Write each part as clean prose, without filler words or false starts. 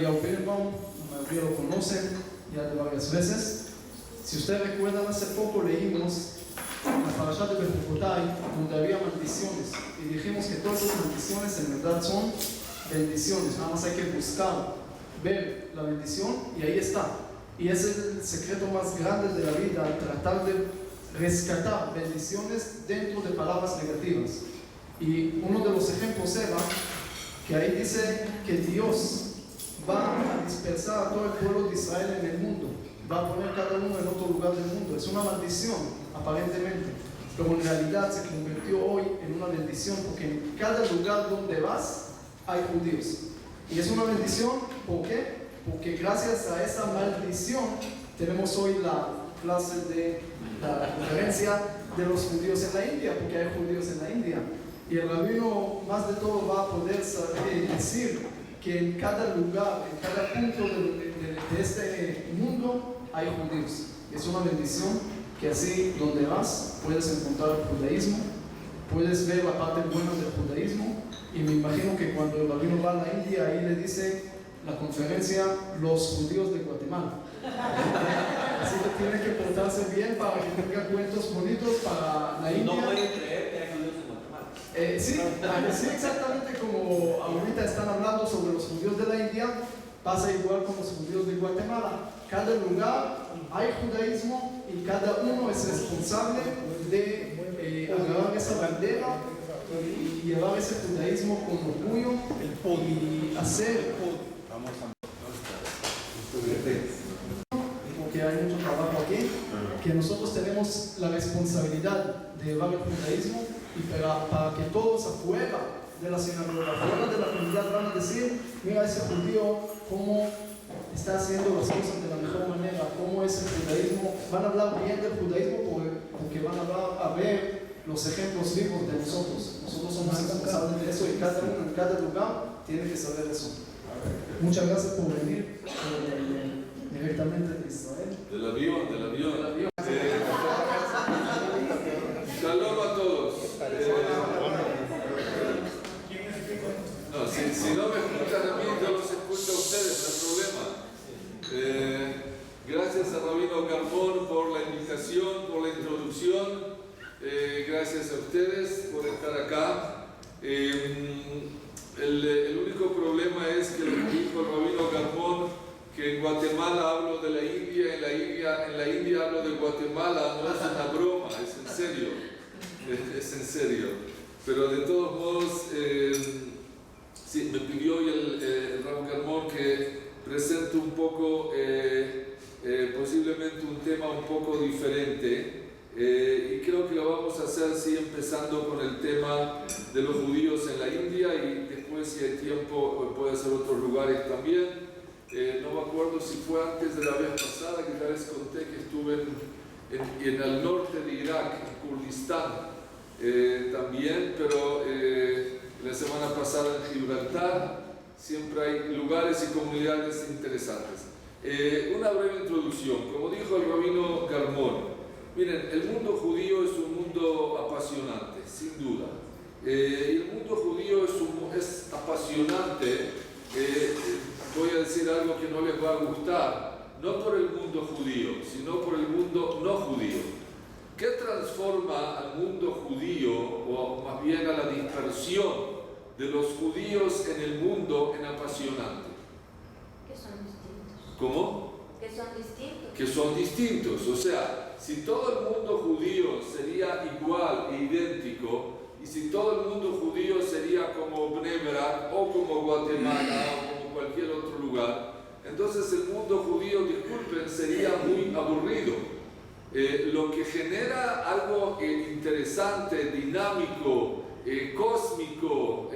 Eliyahu Birnbaum, la mayoría lo conocen ya de varias veces. Si ustedes recuerdan, hace poco leímos la parasha de Bechukotai, donde había maldiciones, y dijimos que todas esas maldiciones en verdad son bendiciones. Nada más hay que buscar, ver la bendición, y ahí está. Y ese es el secreto más grande de la vida, tratar de rescatar bendiciones dentro de palabras negativas. Y uno de los ejemplos era que ahí dice que Dios va a dispersar a todo el pueblo de Israel en el mundo, va a poner cada uno en otro lugar del mundo. Es una maldición, aparentemente, pero en realidad se convirtió hoy en una bendición, porque en cada lugar donde vas hay judíos. Y es una bendición, ¿por qué? Porque gracias a esa maldición tenemos hoy la clase de la conferencia de los judíos en la India, porque hay judíos en la India. Y el rabino más de todo va a poder saber, decir que en cada lugar, en cada punto de este mundo hay judíos. Es una bendición que así donde vas puedes encontrar el judaísmo, puedes ver la parte buena del judaísmo. Y me imagino que cuando el rabino va a la India, ahí le dice la conferencia los judíos de Guatemala. Así que tiene que portarse bien para que tenga cuentos bonitos para la India. No puede creer que hay judíos en Guatemala. Sí, exactamente como ahorita están hablando sobre los judíos de la India, pasa igual con los judíos de Guatemala. Cada lugar hay judaísmo y cada uno es responsable de agarrar esa bandera y llevar ese judaísmo con orgullo y hacer, porque hay mucho trabajo aquí, que nosotros tenemos la responsabilidad de llevar el judaísmo, y para que todos afuera de la sinagoga, afuera de la comunidad van a decir, mira ese judío cómo está haciendo las cosas de la mejor manera, cómo es el judaísmo. Van a hablar bien del judaísmo porque van a ver los ejemplos vivos de nosotros. Nosotros somos responsables de eso, y cada uno en cada lugar tiene que saber eso. Muchas gracias por venir directamente de Israel. Del avión. Shalom a todos. No, si no me escuchan a mí, yo los escucho a ustedes, no hay problema. Gracias a Rabino Garmón por la invitación, por la introducción. Gracias a ustedes por estar acá. El único problema es que lo que dijo el Rabino Garmón, que en Guatemala hablo de la India, en la India hablo de Guatemala, no es una broma, es en serio. Es en serio. Pero de todos modos, sí, me pidió hoy el Rabino Garmón que presente un poco, posiblemente un tema un poco diferente. Y creo que lo vamos a hacer así, empezando con el tema de los judíos en la India, y después, si hay tiempo, puede ser otros lugares también. No me acuerdo si fue antes de la vez pasada que ya les conté que estuve en el norte de Irak, en Kurdistán también, pero la semana pasada en Gibraltar. Siempre hay lugares y comunidades interesantes. Una breve introducción. Como dijo el rabino Garmón, miren, el mundo judío es un mundo apasionante, sin duda. El mundo judío es apasionante. Voy a decir algo que no les va a gustar, no por el mundo judío, sino por el mundo no judío. ¿Qué transforma al mundo judío, o más bien a la dispersión de los judíos en el mundo, en apasionante? Que son distintos. ¿Cómo? Que son distintos. Que son distintos. O sea, si todo el mundo judío sería igual e idéntico, y si todo el mundo judío sería como Bnei Brak o como Guatemala o como cualquier otro lugar, entonces el mundo judío, disculpen, sería muy aburrido. Lo que genera algo interesante, dinámico, cósmico,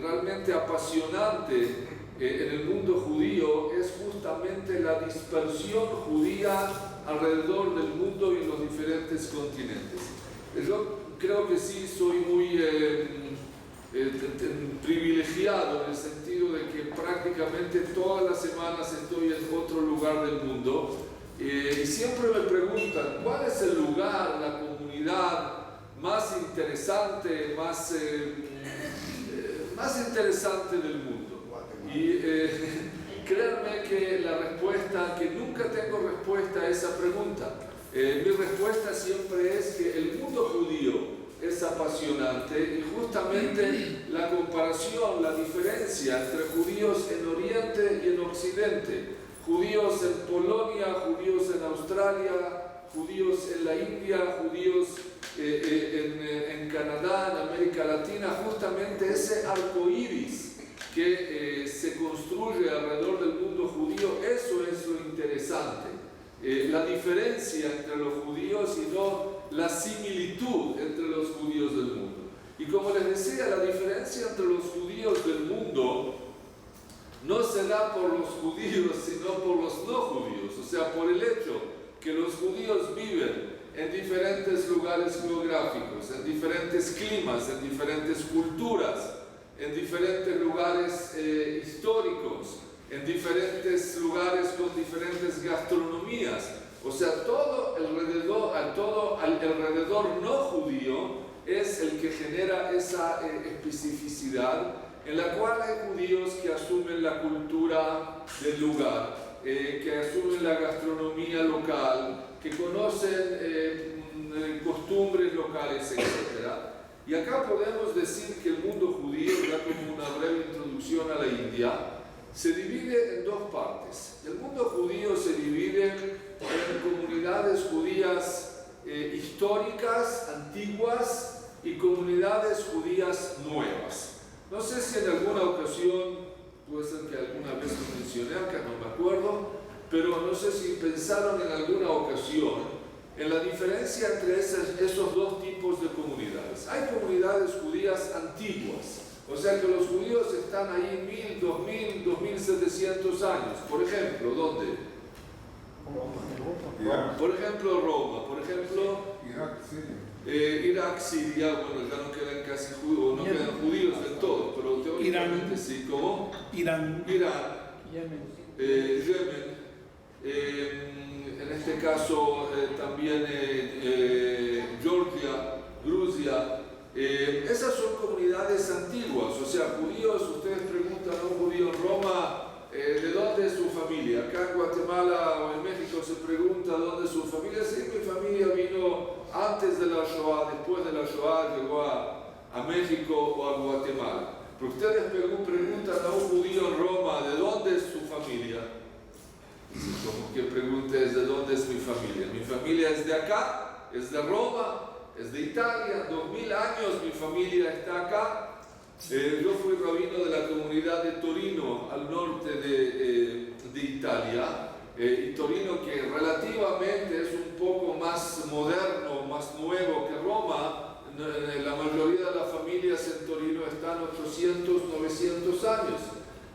realmente apasionante en el mundo judío es justamente la dispersión judía alrededor del mundo y en los diferentes continentes. Yo creo que sí soy muy privilegiado en el sentido de que prácticamente todas las semanas estoy en otro lugar del mundo, y siempre me preguntan ¿cuál es el lugar, la comunidad más interesante, más interesante del mundo? Y que la respuesta, que nunca tengo respuesta a esa pregunta. Mi respuesta siempre es que el mundo judío es apasionante y justamente la comparación, la diferencia entre judíos en Oriente y en Occidente, judíos en Polonia, judíos en Australia, judíos en la India, judíos en Canadá, en América Latina, justamente ese arco iris que se construye alrededor del mundo judío, eso es lo interesante. La diferencia entre los judíos y no la similitud entre los judíos del mundo. Y como les decía, la diferencia entre los judíos del mundo no se da por los judíos, sino por los no judíos. O sea, por el hecho que los judíos viven en diferentes lugares geográficos, en diferentes climas, en diferentes culturas, en diferentes lugares históricos, en diferentes lugares con diferentes gastronomías. O sea, todo alrededor no judío es el que genera esa especificidad en la cual hay judíos que asumen la cultura del lugar, que asumen la gastronomía local, que conocen costumbres locales, etc. Y acá podemos decir que el mundo judío, ya como una breve introducción a la India, se divide en dos partes. El mundo judío se divide en comunidades judías históricas, antiguas, y comunidades judías nuevas. No sé si en alguna ocasión, puede ser que alguna vez lo mencioné acá, no me acuerdo, pero no sé si pensaron en alguna ocasión en la diferencia entre esos dos tipos de comunidades. Hay comunidades judías antiguas, o sea que los judíos están ahí 1000, 2000, 2700 años. Por ejemplo, ¿dónde? Por ejemplo, Roma, por ejemplo, Irak, Siria, bueno, ya no quedan casi judíos, no quedan judíos del todo, pero teóricamente sí, ¿cómo? Irán, Yemen, en este caso también Georgia, Rusia. Esas son comunidades antiguas, o sea, judíos, ustedes preguntan a un judío en Roma, ¿de dónde es su familia? Acá en Guatemala o en México se pregunta dónde es su familia. Sí, mi familia vino antes de la Shoah, después de la Shoah llegó a México o a Guatemala. Pero ustedes preguntan a un judío en Roma, ¿de dónde es su familia? Como que preguntes, ¿de dónde es mi familia? Mi familia es de acá, es de Roma, es de Italia, 2000 años mi familia está acá. Yo fui rabino de la comunidad de Torino, al norte de Italia, y Torino, que relativamente es un poco más moderno, más nuevo que Roma. La mayoría de las familias en Torino están 800, 900 años.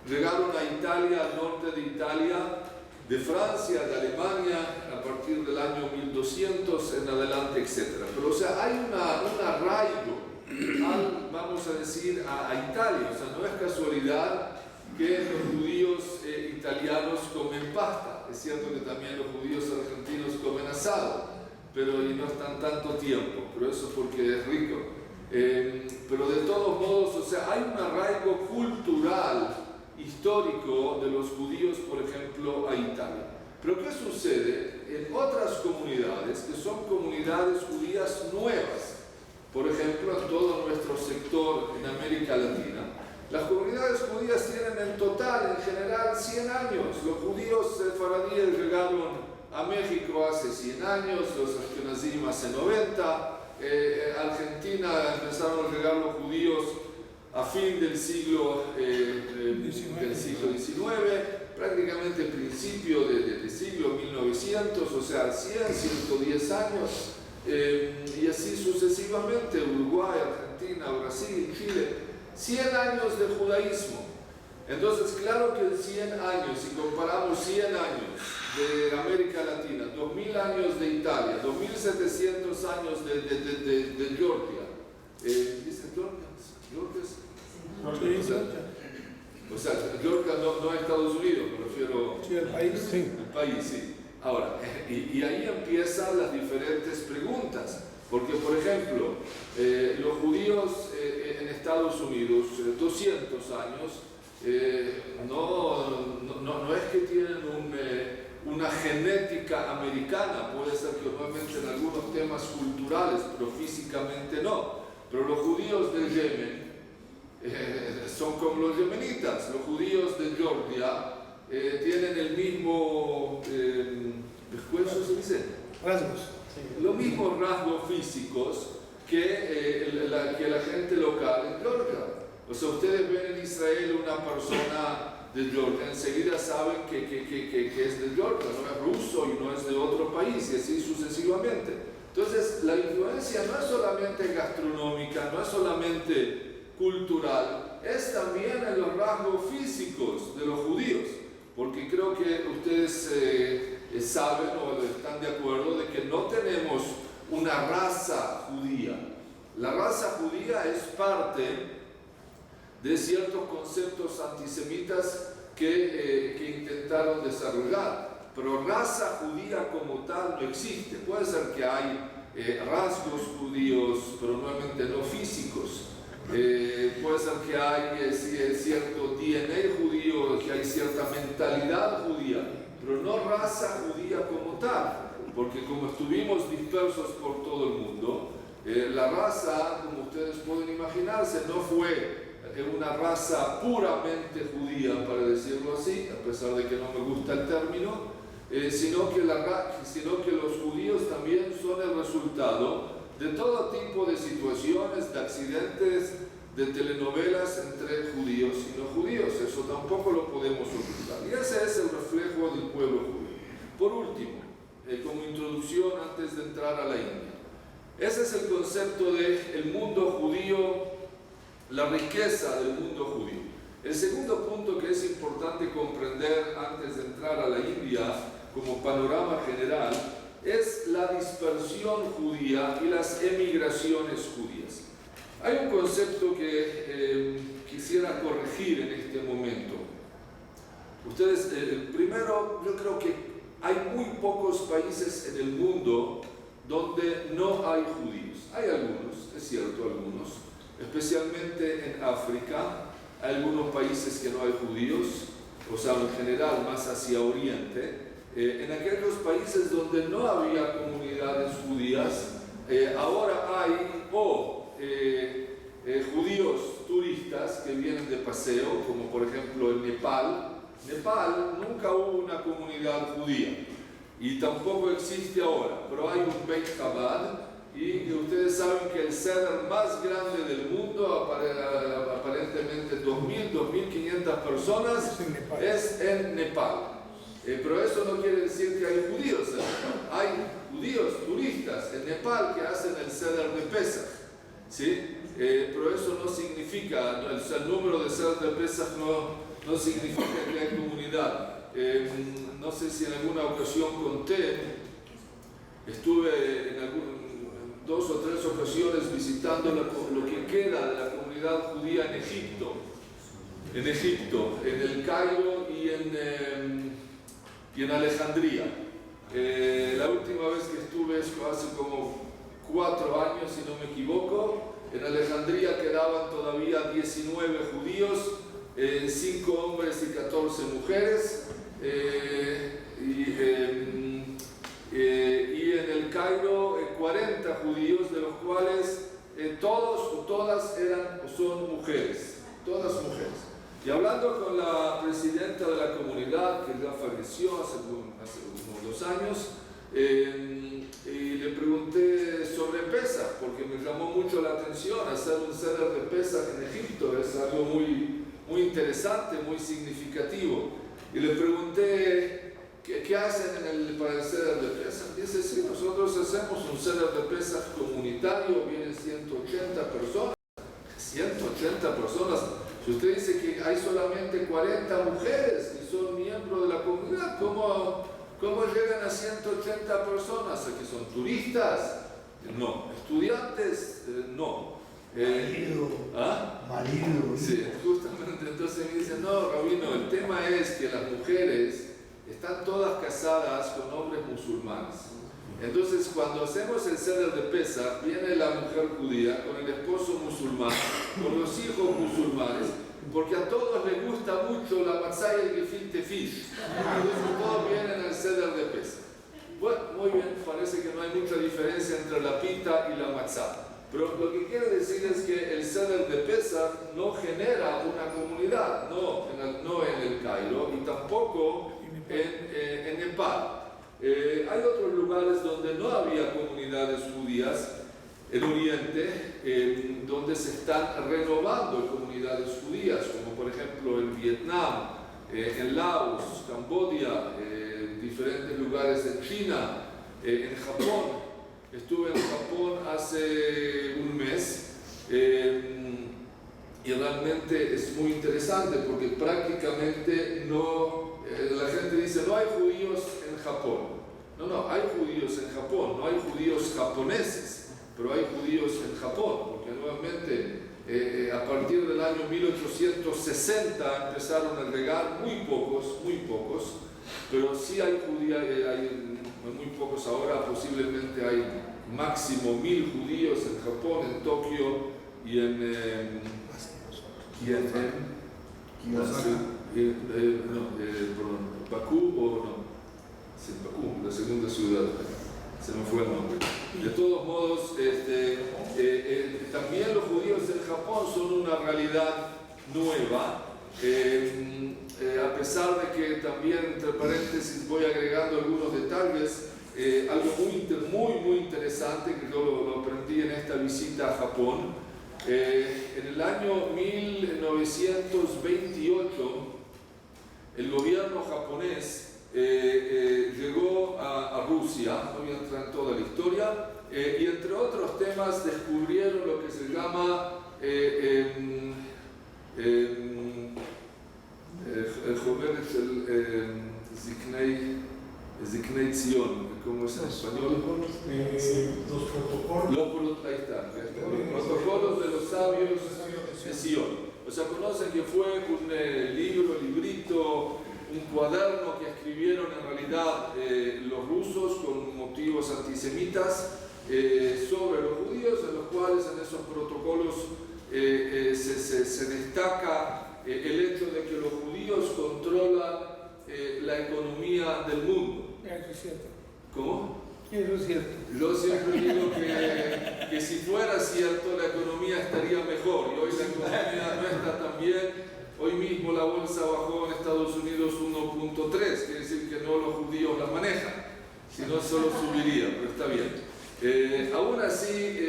Llegaron a Italia, al norte de Italia, de Francia, de Alemania, a partir del año 1200 en adelante, etc. Pero, o sea, hay un arraigo vamos a decir, a Italia. O sea, no es casualidad que los judíos italianos comen pasta. Es cierto que también los judíos argentinos comen asado, pero y no están tanto tiempo, pero eso porque es rico. Pero de todos modos, o sea, hay un arraigo cultural, histórico de los judíos, por ejemplo, a Italia. Pero ¿qué sucede en otras comunidades que son comunidades judías nuevas? Por ejemplo, en todo nuestro sector en América Latina, las comunidades judías tienen en total, en general, 100 años. Los judíos sefaradíes llegaron a México hace 100 años, los ashkenazim hace 90, Argentina empezaron a llegar los judíos a fin del siglo XIX, prácticamente principio del siglo 1900, o sea, 100, 110 años. Y así sucesivamente, Uruguay, Argentina, Brasil, Chile, 100 años de judaísmo. Entonces, claro que en 100 años, si comparamos 100 años de América Latina, 2000 años de Italia, 2700 años de Georgia, ¿dicen Georgia? O sea, Georgia no es Estados Unidos, me refiero. Sí, el país, sí. El país, sí. Ahora, y ahí empiezan las diferentes preguntas, porque por ejemplo, los judíos en Estados Unidos, 200 años, no es que tienen una genética americana, puede ser que normalmente en algunos temas culturales, pero físicamente no. Pero los judíos del Yemen son como los yemenitas, los judíos de Georgia tienen el mismo, ¿eso se dice? Rasgos. Los mismos rasgos físicos que la gente local en Georgia. O sea, ustedes ven en Israel una persona de Georgia, enseguida saben que es de Georgia, no es ruso y no es de otro país, y así sucesivamente. Entonces, la influencia no es solamente gastronómica, no es solamente cultural, es también en los rasgos físicos de los judíos, porque creo que ustedes saben o están de acuerdo de que no tenemos una raza judía. La raza judía es parte de ciertos conceptos antisemitas que intentaron desarrollar, pero raza judía como tal no existe. Puede ser que hay rasgos judíos, pero normalmente no físicos. Puede ser que hay cierto DNA judío, que hay cierta mentalidad judía, pero no raza judía como tal, porque como estuvimos dispersos por todo el mundo, la raza, como ustedes pueden imaginarse, no fue una raza puramente judía, para decirlo así, a pesar de que no me gusta el término, sino que los judíos también son el resultado de todo tipo de situaciones, de accidentes, de telenovelas entre judíos y no judíos. Eso tampoco lo podemos ocultar. Y ese es el reflejo del pueblo judío. Por último, como introducción antes de entrar a la India, ese es el concepto del mundo judío, la riqueza del mundo judío. El segundo punto que es importante comprender antes de entrar a la India como panorama general es la dispersión judía y las emigraciones judías. Hay un concepto que quisiera corregir en este momento. Ustedes, primero, yo creo que hay muy pocos países en el mundo donde no hay judíos. Hay algunos, es cierto, algunos, especialmente en África, hay algunos países que no hay judíos, o sea, en general más hacia Oriente. En aquellos países donde no había comunidades judías, ahora hay judíos turistas que vienen de paseo, como por ejemplo en Nepal. Nepal nunca hubo una comunidad judía y tampoco existe ahora, pero hay un Beit Chabad, y ustedes saben que el ceder más grande del mundo, aparentemente 2.500 personas, es en Nepal. Pero eso no quiere decir que hay judíos en Nepal. Hay judíos turistas en Nepal que hacen el ceder de Pesach, ¿sí? Pero eso no significa, el número de ceder de Pesach no significa que hay comunidad. No sé si en alguna ocasión conté, estuve en 2 o 3 ocasiones visitando lo que queda de la comunidad judía en Egipto, en el Cairo y en Alejandría. La última vez que estuve hace como 4 años, si no me equivoco. En Alejandría quedaban todavía 19 judíos, 5 hombres y 14 mujeres. Y en el Cairo 40 judíos, de los cuales todos o todas eran o son mujeres, todas mujeres. Y hablando con la presidenta de la comunidad, que ya falleció hace unos 2 años, y le pregunté sobre Pesach, porque me llamó mucho la atención hacer un ceder de Pesach en Egipto, es algo muy, muy interesante, muy significativo. Y le pregunté, ¿qué hacen para el ceder de Pesach? Dice, sí, nosotros hacemos un ceder de Pesach comunitario, vienen 180 personas. 180 personas. Si usted dice que hay solamente 40 mujeres que son miembros de la comunidad, ¿cómo llegan a 180 personas? ¿Que son turistas? No. ¿Estudiantes? No. Marido. Sí, justamente. Entonces me dicen, no, Rabino, el tema es que las mujeres están todas casadas con hombres musulmanes. Entonces, cuando hacemos el ceder de Pesach, viene la mujer judía con el esposo musulmán, con los hijos musulmanes, porque a todos les gusta mucho la matzá y el gefilte fish. Entonces todos vienen al Seder de Pesach. Bueno, muy bien, parece que no hay mucha diferencia entre la pita y la matzá. Pero lo que quiere decir es que el Seder de Pesach no genera una comunidad, no en el Cairo y tampoco en Nepal. Hay otros lugares donde no había comunidades judías, en Oriente, donde se están renovando comunidades judías, como por ejemplo en Vietnam, en Laos, Camboya, diferentes lugares en China, en Japón. Estuve en Japón hace un mes y realmente es muy interesante porque prácticamente la gente dice no hay judíos en Japón. No, hay judíos en Japón, no hay judíos japoneses, pero hay judíos en Japón, porque nuevamente a partir del año 1860 empezaron a llegar muy pocos, pero sí hay judíos, hay muy pocos ahora, posiblemente hay máximo 1000 judíos en Japón, en Tokio y en Bakú Bakú, la segunda ciudad, se me fue el nombre. De todos modos, también los judíos en Japón son una realidad nueva. A pesar de que también, entre paréntesis, voy agregando algunos detalles, algo muy interesante que yo lo aprendí en esta visita a Japón. En el año 1928, el gobierno japonés llegó a Rusia, no voy a entrar en toda la historia, y entre otros temas descubrieron lo que se llama Ziknei Zion, ¿cómo es en español? Los protocolos. Ahí está, los protocolos de los sabios de Sion. O sea, conocen que fue un librito, un cuaderno que escribieron en realidad los rusos con motivos antisemitas sobre los judíos, en los cuales en esos protocolos se destaca el hecho de que los judíos controlan la economía del mundo. Eso es cierto. ¿Cómo? Eso es cierto. Yo siempre digo que si fuera cierto la economía estaría mejor y hoy la economía no está tan bien. Hoy mismo la bolsa bajó en Estados Unidos 1.3, quiere decir que no los judíos la manejan, sino solo subiría, pero está bien. Aún así,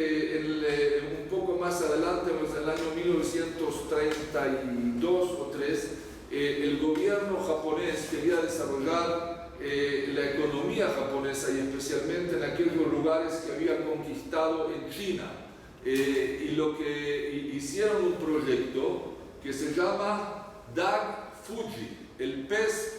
un poco más adelante, pues en el año 1932 o 3, el gobierno japonés quería desarrollar la economía japonesa y especialmente en aquellos lugares que había conquistado en China. Y lo que hicieron un proyecto que se llama Dag Fuji, el pez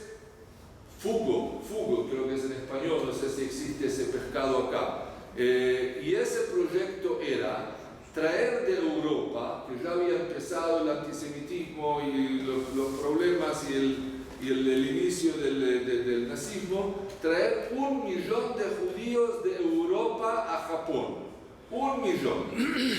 fugo creo que es en español, no sé si existe ese pescado acá. Y ese proyecto era traer de Europa, que ya había empezado el antisemitismo y los problemas y el inicio del nazismo, traer 1 millón de judíos de Europa a Japón. 1 millón.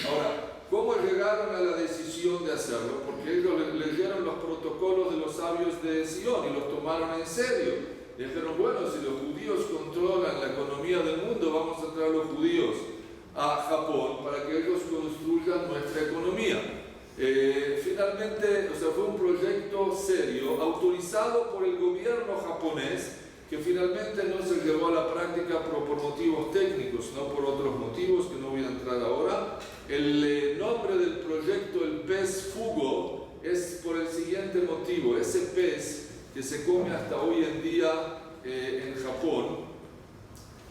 Ahora, ¿cómo llegaron a la decisión de hacerlo? Porque ellos leyeron los protocolos de los sabios de Sion y los tomaron en serio. Dijeron, bueno, si los judíos controlan la economía del mundo, vamos a traer a los judíos a Japón para que ellos construyan nuestra economía. Finalmente, fue un proyecto serio, autorizado por el gobierno japonés, que finalmente no se llevó a la práctica por motivos técnicos, no por otros motivos que no voy a entrar ahora. El nombre del proyecto, el pez fugo, es por el siguiente motivo. Ese pez que se come hasta hoy en día en Japón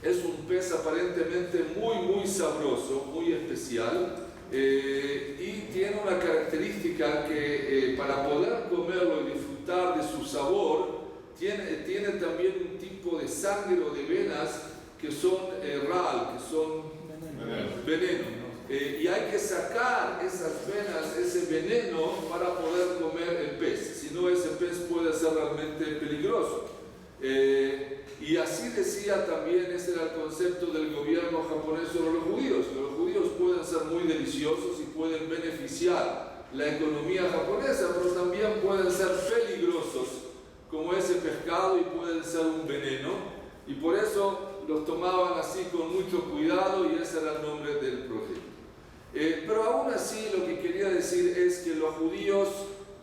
es un pez aparentemente muy sabroso, muy especial, y tiene una característica que para poder comerlo y disfrutar de su sabor tiene también un tipo de sangre o de venas que son ral, que son veneno. Y hay que sacar esas venas, ese veneno, para poder comer el pez. Si no, ese pez puede ser realmente peligroso. Y así decía también, ese era el concepto del gobierno japonés sobre los judíos, que los judíos pueden ser muy deliciosos y pueden beneficiar la economía japonesa, pero también pueden ser peligrosos como ese pescado y pueden ser un veneno, y por eso los tomaban así con mucho cuidado y ese era el nombre del proyecto. Pero aún así lo que quería decir es que los judíos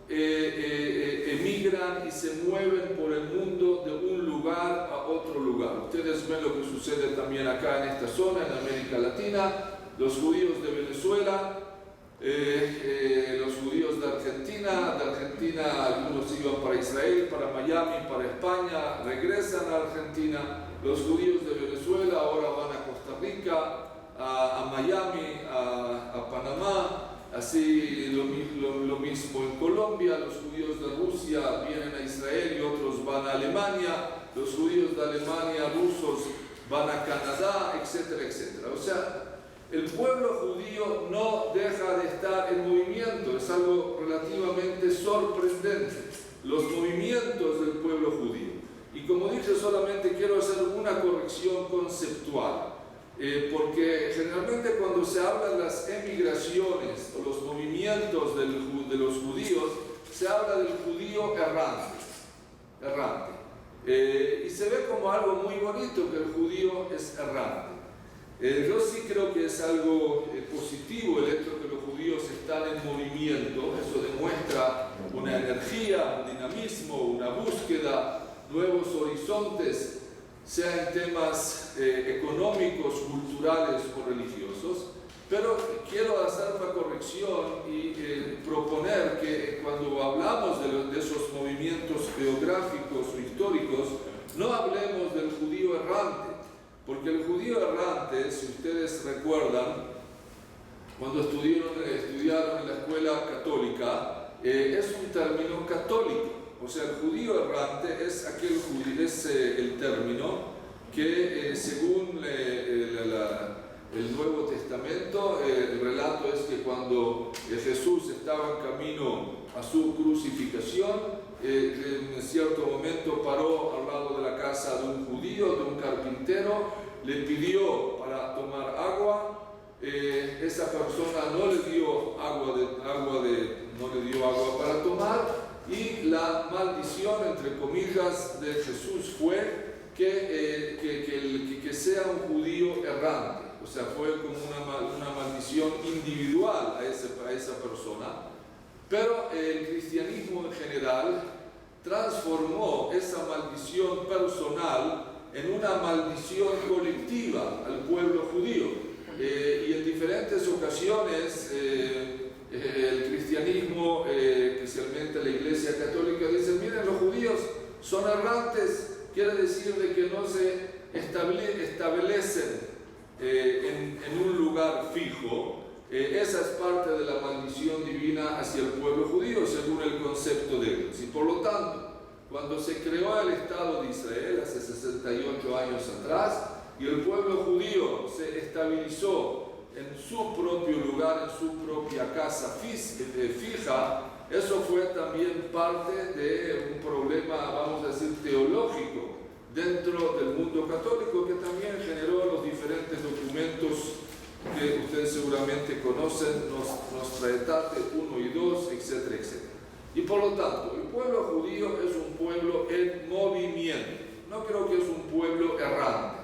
emigran y se mueven por el mundo de un lugar a otro lugar. Ustedes ven lo que sucede también acá en esta zona, en América Latina, los judíos de Venezuela, los judíos de Argentina algunos iban para Israel, para Miami, para España, regresan a Argentina. Los judíos de Venezuela ahora van a Costa Rica, a Miami, a Panamá, así lo mismo en Colombia. Los judíos de Rusia vienen a Israel y otros van a Alemania, los judíos de Alemania, rusos, van a Canadá, etcétera, etcétera. O sea, el pueblo judío no deja de estar en movimiento, es algo relativamente sorprendente, los movimientos del pueblo judío. Y como dije, solamente quiero hacer una corrección conceptual, porque generalmente cuando se habla de las emigraciones o los movimientos de los judíos, se habla del judío errante. Y se ve como algo muy bonito que el judío es errante. Yo sí creo que es algo positivo el hecho de que los judíos están en movimiento. Eso demuestra una energía, un dinamismo, una búsqueda, nuevos horizontes, sea en temas económicos, culturales o religiosos. Pero quiero hacer una corrección y proponer que cuando hablamos de esos movimientos geográficos o históricos, no hablemos del judío errante, porque el judío errante, si ustedes recuerdan, cuando estudiaron en la escuela católica, es un término católico. O sea, el judío errante es el término que según el Nuevo Testamento, el relato es que cuando Jesús estaba en camino a su crucificación, en cierto momento paró al lado de la casa de un judío, de un carpintero, le pidió para tomar agua. Esa persona no le dio agua para tomar, y la maldición, entre comillas, de Jesús fue que sea un judío errante. O sea, fue como una maldición individual a esa persona. Pero el cristianismo en general transformó esa maldición personal en una maldición colectiva al pueblo judío. Y en diferentes ocasiones el cristianismo, especialmente la Iglesia Católica, dice: miren, los judíos son errantes, quiere decir de que no se establecen en un lugar fijo. Esa es parte de la maldición divina hacia el pueblo judío, según el concepto de Dios. Y por lo tanto, cuando se creó el Estado de Israel hace 68 años atrás, y el pueblo judío se estabilizó en su propio lugar, en su propia casa fija, eso fue también parte de un problema, vamos a decir, teológico dentro del mundo católico, que también generó los diferentes documentos que ustedes seguramente conocen, los Tratados 1 y 2, etcétera, etcétera. Y por lo tanto, el pueblo judío es un pueblo en movimiento. No creo que es un pueblo errante.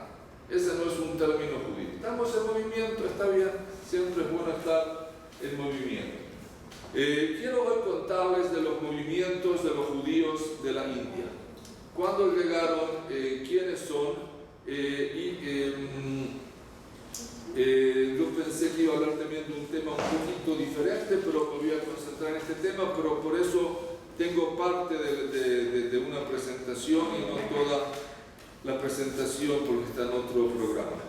Ese no es un término judío. Estamos en movimiento, está bien, siempre es bueno estar en movimiento. Quiero hoy contarles de los movimientos de los judíos de la India. ¿Cuándo llegaron? ¿Quiénes son? Yo pensé que iba a hablar también de un tema un poquito diferente, pero me voy a concentrar en este tema, pero por eso tengo parte de una presentación y no toda la presentación porque está en otro programa.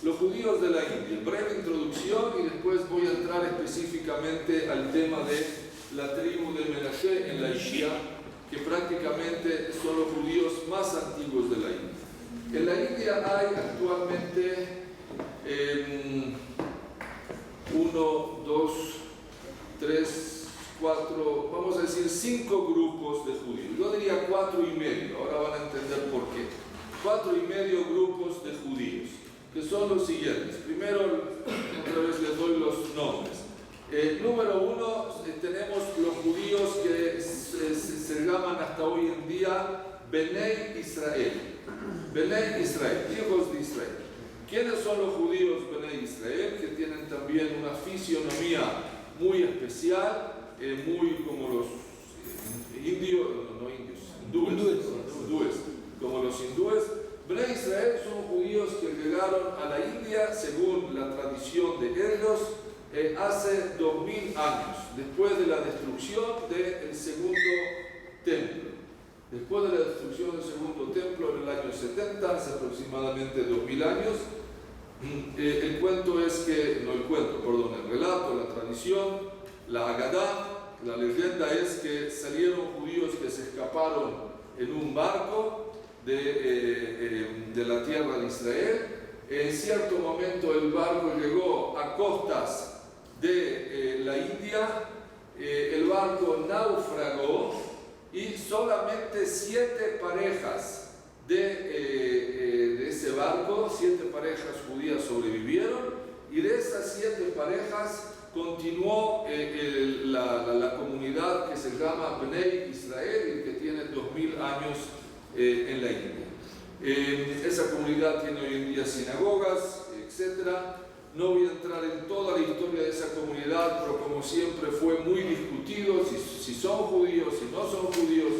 Los judíos de la India, breve introducción y después voy a entrar específicamente al tema de la tribu de Menashe en la India, que prácticamente son los judíos más antiguos de la India. En la India hay actualmente 1, 2, 3, 4, vamos a decir 5 grupos de judíos. Yo diría 4 y medio, ahora van a entender por qué. 4 y medio grupos de judíos, que son los siguientes. Primero, otra vez les doy los nombres. Número uno, tenemos los judíos que se llaman hasta hoy en día Benei Israel. Benei Israel, hijos de Israel. ¿Quiénes son los judíos Benei Israel? Que tienen también una fisionomía muy especial, muy como los hindúes, como los hindúes. Benei Israel son judíos que llegaron a la India, según la tradición de ellos, hace 2000 años, después de la destrucción del segundo templo. Después de la destrucción del segundo templo en el año 70, hace aproximadamente 2000 años, el relato, la tradición, la Agadá, la leyenda es que salieron judíos que se escaparon en un barco de la tierra de Israel. En cierto momento el barco llegó a costas de la India, el barco naufragó y solamente 7 parejas de ese barco, 7 parejas judías sobrevivieron, y de esas 7 parejas continuó la comunidad que se llama Benei Israel y que tiene 2000 años en la India. Esa comunidad tiene hoy en día sinagogas, etc. No voy a entrar en toda la historia de esa comunidad, pero como siempre fue muy discutido si son judíos, si no son judíos.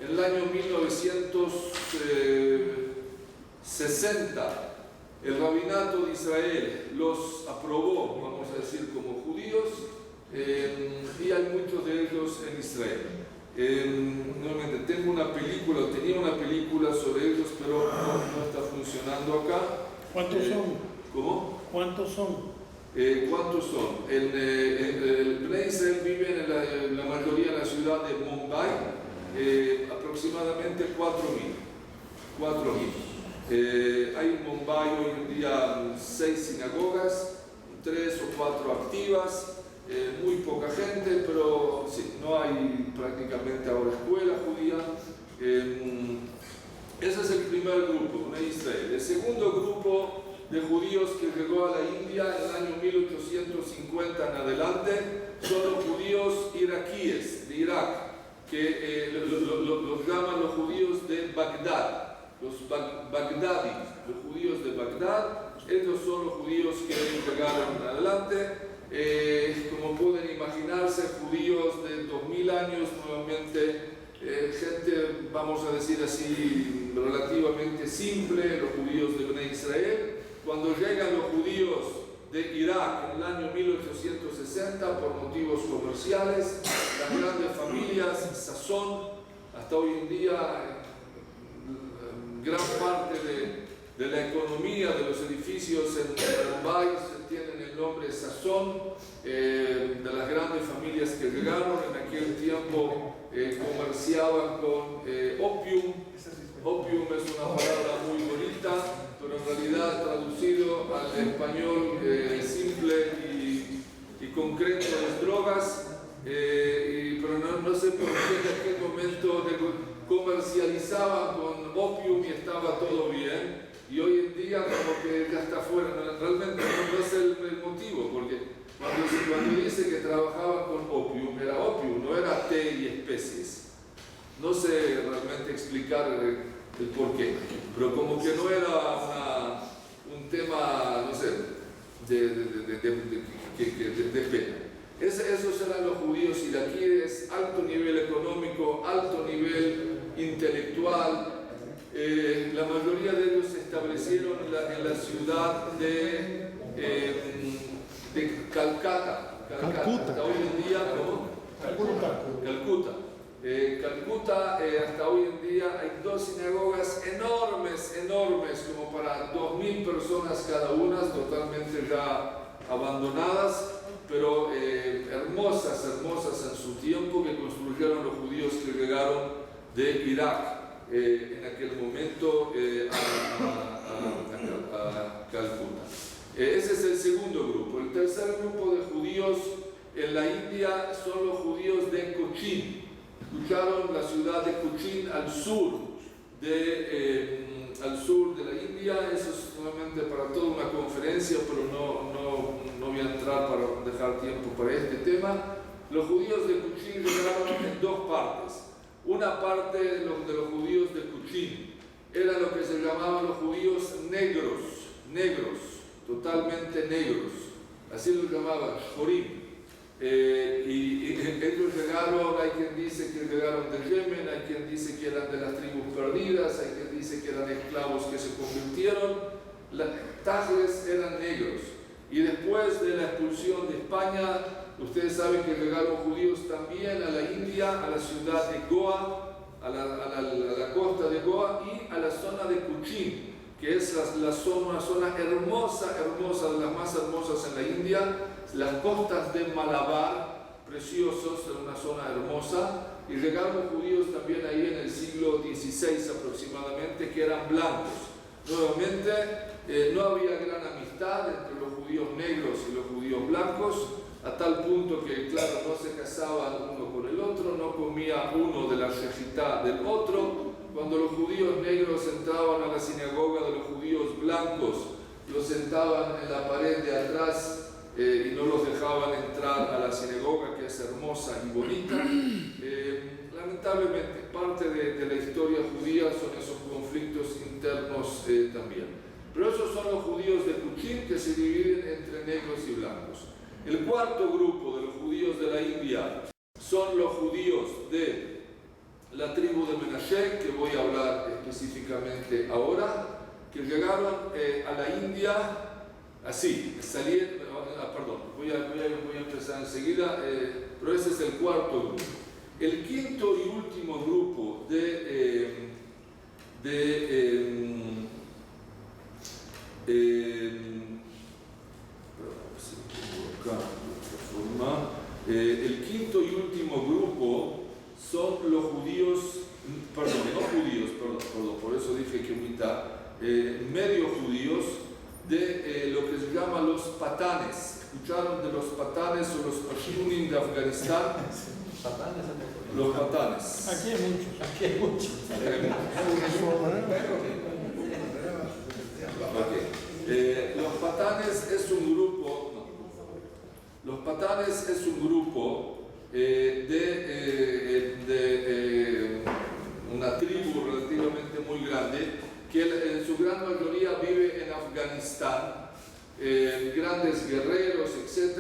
En el año 1960, el rabinato de Israel los aprobó, vamos a decir, como judíos, y hay muchos de ellos en Israel. Nuevamente, tenía una película sobre ellos, pero no está funcionando acá. ¿Cuántos son? ¿Cómo? ¿Cuántos son? ¿Cuántos son? El Bnei Israel vive en la mayoría en la ciudad de Mumbai, aproximadamente 4.000. Hay en Mumbai hoy en día 6 sinagogas, 3 o 4 activas, muy poca gente, pero sí, no hay prácticamente ahora escuela judía. Ese es el primer grupo, Bnei Israel. El segundo grupo de judíos que llegó a la India en el año 1850 en adelante son los judíos iraquíes de Irak, que los llaman los judíos de Bagdad, los bagdadis, los judíos de Bagdad. Ellos son los judíos que llegaron en adelante. Como pueden imaginarse, judíos de 2000 años, nuevamente gente, vamos a decir así, relativamente simple, los judíos de Bnei Israel. Cuando llegan los judíos de Irak en el año 1860 por motivos comerciales, las grandes familias Sazón, hasta hoy en día gran parte de la economía de los edificios en Mumbai tienen el nombre Sazón, de las grandes familias que llegaron en aquel tiempo, comerciaban con opium. Opium es una palabra muy bonita, pero en realidad traducido al español simple y concreto es drogas, pero no sé por qué en aquel momento comercializaban con opium y estaba todo bien, y hoy en día como que ya está fuera. Realmente no es el motivo, porque cuando dice que trabajaban con opium, era opium, no era té y especies. No sé realmente explicar el por qué, pero como que no era un tema, no sé, de pena. Esos eran los judíos iraquíes, alto nivel económico, alto nivel intelectual. La mayoría de ellos se establecieron en la ciudad de Calcuta. Hasta hoy en día, ¿cómo? Calcuta. Calcuta, hasta hoy en día hay 2 sinagogas enormes, como para 2000 personas cada una, totalmente ya abandonadas, pero hermosas en su tiempo, que construyeron los judíos que llegaron de Irak en aquel momento a Calcuta. Ese es el segundo grupo. El tercer grupo de judíos en la India son los judíos de Cochin. Escucharon la ciudad de Cochin al sur de al sur de la India. Eso es nuevamente para toda una conferencia, pero no voy a entrar para dejar tiempo para este tema. Los judíos de Kuchín llegaron en dos partes. Una parte de los judíos de Kuchín eran lo que se llamaban los judíos negros, totalmente negros, así los llamaban, Shorim. Y ellos llegaron, hay quien dice que llegaron de Yemen, hay quien dice que eran de las tribus perdidas, hay quien dice que eran esclavos que se convirtieron. Tajles eran negros. Y después de la expulsión de España, ustedes saben que llegaron judíos también a la India, a la ciudad de Goa, a la costa de Goa y a la zona de Kuchín, que es una zona hermosa, de las más hermosas en la India. Las costas de Malabar, preciosos, en una zona hermosa, y llegaron judíos también ahí en el siglo XVI aproximadamente, que eran blancos. Nuevamente, no había gran amistad entre los judíos negros y los judíos blancos, a tal punto que, claro, no se casaban uno con el otro, no comía uno de la shejitá del otro. Cuando los judíos negros entraban a la sinagoga de los judíos blancos, los sentaban en la pared de atrás y no los dejaban entrar a la sinagoga, que es hermosa y bonita. Lamentablemente, parte de la historia judía son esos conflictos internos también. Pero esos son los judíos de Kuchín, que se dividen entre negros y blancos. El cuarto grupo de los judíos de la India son los judíos de la tribu de Menashe, que voy a hablar específicamente ahora, que llegaron a la India así, voy a empezar enseguida, pero ese es el cuarto grupo. El quinto y último grupo el quinto y último grupo son los judíos, por eso dije que mitad, medio judíos, de lo que se llama los patanes. ¿Escucharon de los patanes o los pashtunim de Afganistán? Los patanes. Aquí hay muchos. Los patanes es un grupo. Los patanes es un grupo de una tribu relativamente muy grande, que en su gran mayoría vive en Afganistán, grandes guerreros, etc.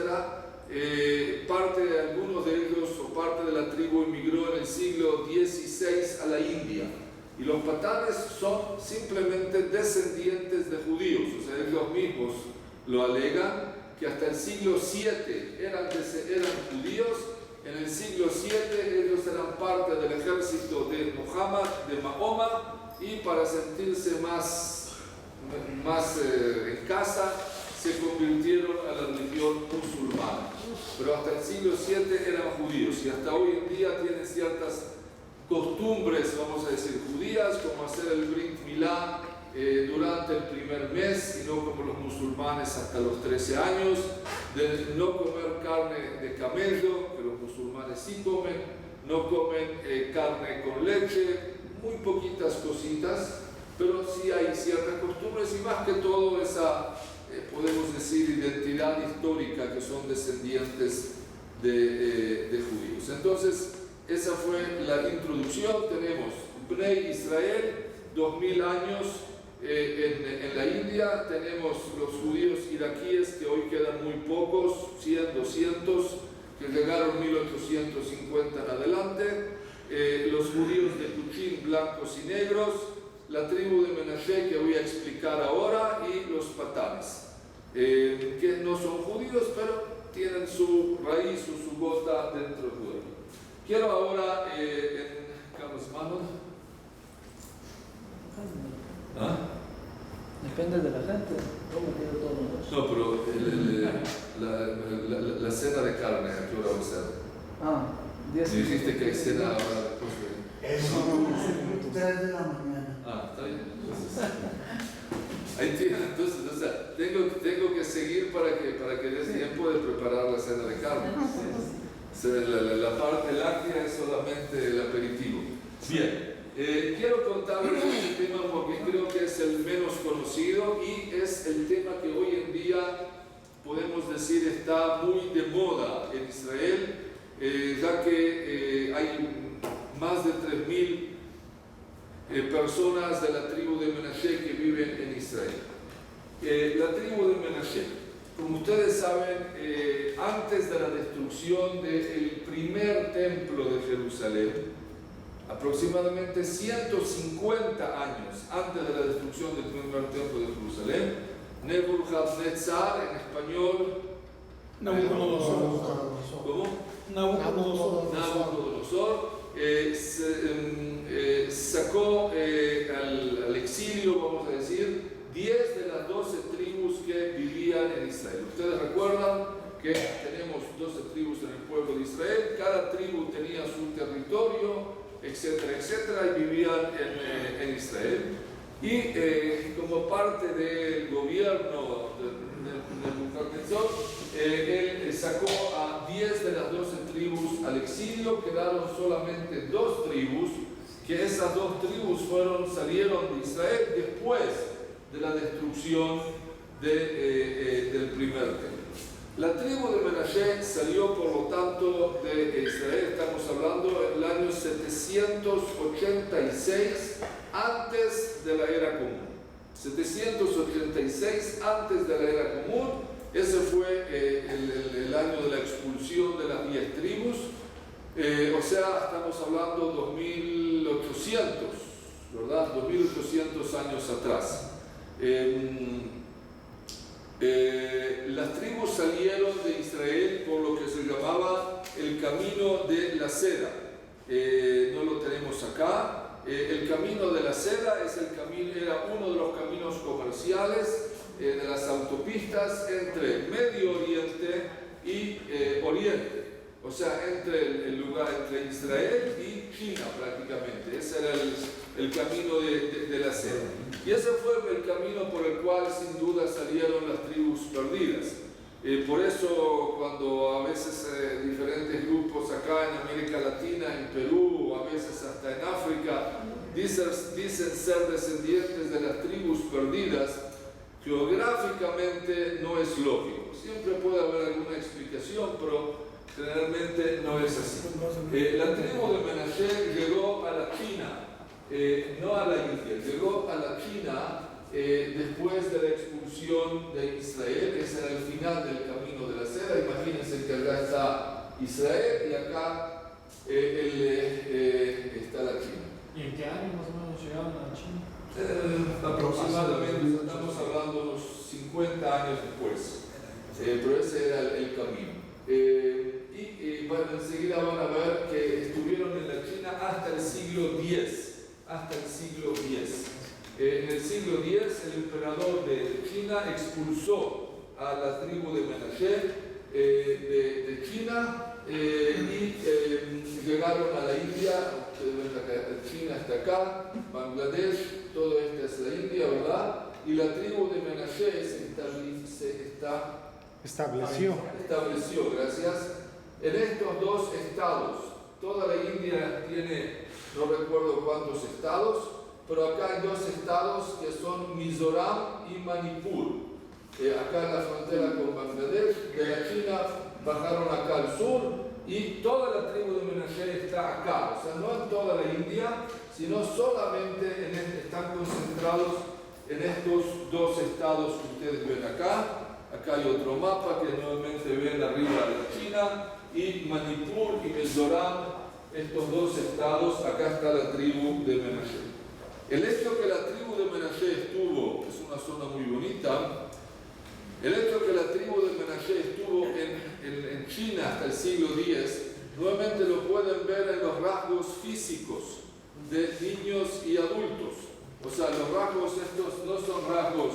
Parte de algunos de ellos o parte de la tribu emigró en el siglo XVI a la India. Y los patanes son simplemente descendientes de judíos, o sea, ellos mismos lo alegan, que hasta el siglo VII eran judíos. En el siglo VII ellos eran parte del ejército de Muhammad, de Mahoma, y para sentirse más en casa se convirtieron a la religión musulmana. Pero hasta el siglo VII eran judíos y hasta hoy en día tienen ciertas costumbres, vamos a decir, judías, como hacer el Brit Milá durante el primer mes y no como los musulmanes hasta los 13 años, de no comer carne de camello, que los musulmanes sí comen, no comen carne con leche, muy poquitas cositas, pero sí hay ciertas costumbres y más que todo esa, podemos decir, identidad histórica, que son descendientes de judíos. Entonces, esa fue la introducción. Tenemos Bnei Israel, 2000 años en la India. Tenemos los judíos iraquíes, que hoy quedan muy pocos, 100, 200, que llegaron 1850 en adelante. Los judíos de Kuchín, blancos y negros, la tribu de Menashe, que voy a explicar ahora, y los patanes, que no son judíos, pero tienen su raíz o su gota dentro del judaísmo. Quiero ahora, Carlos Manos. ¿Ah? Depende de la gente, ¿cómo quiero todo? No, pero la cena de carne, ¿a qué hora va a ser? 10 Me dijiste que hay cena ahora después de... Eso, 3 de la mañana. Está bien. Ahí tienen, entonces, o sea, tengo que seguir para que des tiempo de preparar la cena de carne. O sea, la parte láctea es solamente el aperitivo. Bien, quiero contarles este tema porque creo que es es el menos conocido y es el tema que hoy en día podemos decir está muy de moda en Israel, ya que hay más de 3.000 personas de la tribu de Menashe que viven en Israel. La tribu de Menashe, como ustedes saben, antes de la destrucción del primer templo de Jerusalén, aproximadamente 150 años antes de la destrucción del primer templo de Jerusalén, Nebuchadnezzar, en español, Nabucodonosor. ¿cómo? Nabucodonosor, sacó al exilio, vamos a decir, 10 de las 12 tribus que vivían en Israel. Ustedes recuerdan que tenemos 12 tribus en el pueblo de Israel, cada tribu tenía su territorio, etcétera, etcétera, y vivían en Israel. Y como parte del gobierno de Nebuchadnezzar, él sacó a 10 de las 12 tribus al exilio, quedaron solamente 2 tribus, que esas 2 tribus salieron de Israel después de la destrucción del primer templo. La tribu de Menashe salió, por lo tanto, de Israel, estamos hablando del año 786 antes de la era común. 786 antes de la era común, ese fue el año de la expulsión de las 10 tribus, o sea, estamos hablando 2800, ¿verdad? 2800 años atrás. Las tribus salieron de Israel por lo que se llamaba el camino de la seda. No lo tenemos acá. El camino de la seda era uno de los caminos comerciales de las autopistas entre Medio Oriente y Oriente. O sea, entre el lugar entre Israel y China prácticamente. Ese era el camino de la seda. Y ese fue el camino por el cual sin duda salieron las tribus perdidas. Por eso cuando a veces diferentes grupos acá en América Latina, en Perú, o a veces hasta en África, dicen ser descendientes de las tribus perdidas, geográficamente no es lógico. Siempre puede haber alguna explicación, pero generalmente no es así. La tribu de Menashe llegó a la China, no a la India, llegó a la China después de la expulsión de Israel. Ese era el final del camino de la seda. Imagínense que acá está Israel y acá está la China. ¿Y en qué año más o menos llegaron a China? Aproximadamente, estamos hablando unos 50 años después, pero ese era el camino. Bueno, enseguida van a ver que estuvieron en la China hasta el siglo X. En el siglo X, el emperador de China expulsó a la tribu de Menashe de China y llegaron a la India. China está acá, Bangladesh, todo esto es la India, ¿verdad? Y la tribu de Menashe se estableció, gracias, en estos 2 estados. Toda la India tiene, no recuerdo cuántos estados, pero acá hay 2 estados que son Mizoram y Manipur. Acá en la frontera con Bangladesh, de la China bajaron acá al sur y toda la tribu de Menashe está acá. O sea, no en toda la India, sino solamente están concentrados en estos 2 estados que ustedes ven acá. Acá hay otro mapa que nuevamente ven arriba de la China, y Manipur y Mizoram, estos 2 estados, acá está la tribu de Menashe. El hecho que la tribu de Menashe estuvo, es una zona muy bonita, el hecho que la tribu de Menashe estuvo en China hasta el siglo X, nuevamente lo pueden ver en los rasgos físicos de niños y adultos. O sea, los rasgos estos no son rasgos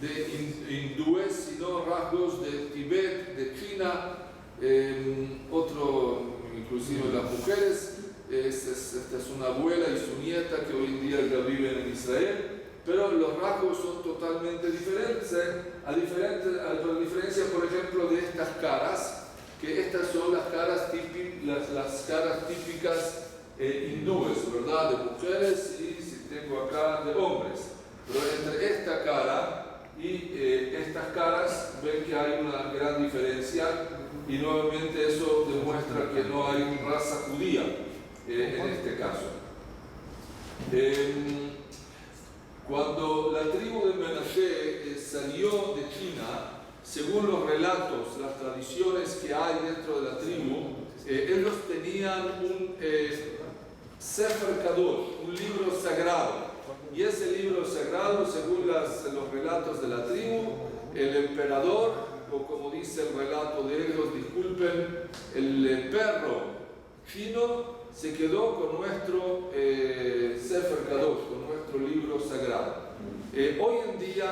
de hindúes, sino rasgos de Tibet, de China, inclusive las mujeres. Esta es una abuela y su nieta que hoy en día ya viven en Israel, pero los rasgos son totalmente diferentes, a diferencia, por ejemplo, de estas caras, que estas son las caras típicas hindúes, ¿verdad? De mujeres, y si tengo acá de hombres. Pero entre esta cara y estas caras ven que hay una gran diferencia y nuevamente eso demuestra que no hay raza judía en este caso. Cuando la tribu de Menashe salió de China, según los relatos, las tradiciones que hay dentro de la tribu, ellos tenían un Sefer Kadosh, un libro sagrado. Y ese libro sagrado, según los relatos de la tribu, el emperador, o como dice el relato de ellos, disculpen, el perro chino se quedó con nuestro Sefer Kadosh, con nuestro libro sagrado. Hoy en día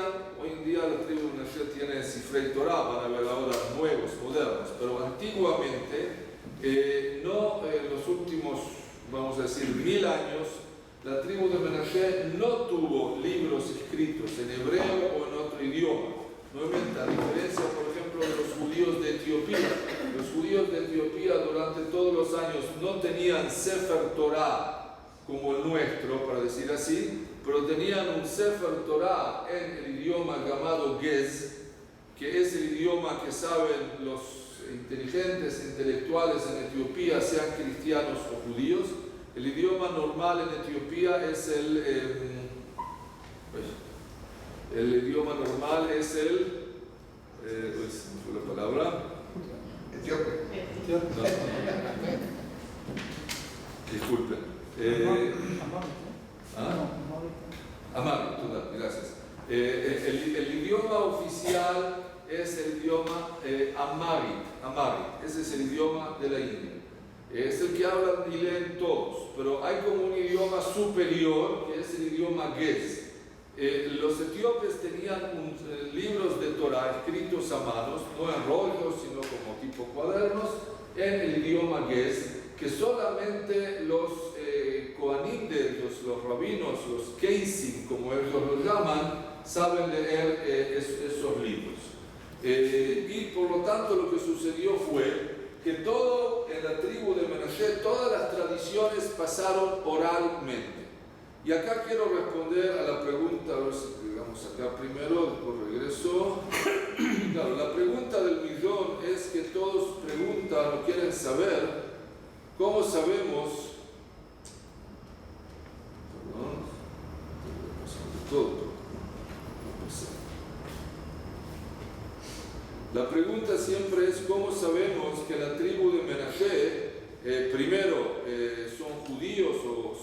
la tribu de Menashe tiene Sifrei Torah, van a ver ahora nuevos, modernos, pero antiguamente, no en los últimos, vamos a decir, 1000 años, la tribu de Menashe no tuvo libros escritos en hebreo o en otro idioma. Nuevamente, a diferencia, por ejemplo, de los judíos de Etiopía. Los judíos de Etiopía durante todos los años no tenían Sefer Torah como el nuestro, para decir así, pero tenían un Sefer Torah en el idioma llamado Gez, que es el idioma que saben los inteligentes, intelectuales en Etiopía, sean cristianos o judíos. El idioma normal en Etiopía es el idioma normal es ¿cómo fue la palabra? Etíope. No. Disculpen. Amari, gracias. El idioma oficial es el idioma Amari. Ese es el idioma de la India. Es el que hablan y leen todos, pero hay como un idioma superior que es el idioma Gez. Los etíopes tenían libros de Torah escritos a manos, no en rollos, sino como tipo cuadernos, en el idioma Gez, que solamente los Kohanim de ellos, los rabinos, los Keisim, como ellos los llaman, saben leer esos libros. Y por lo tanto lo que sucedió fue que todo en la tribu de Menashe, todas las tradiciones pasaron oralmente. Y acá quiero responder a la pregunta, a ver si llegamos acá primero, después regreso. Claro, la pregunta del millón es que todos preguntan o quieren saber cómo sabemos, perdón, todo. La pregunta siempre es cómo sabemos que la tribu de Menashe, primero, son judíos o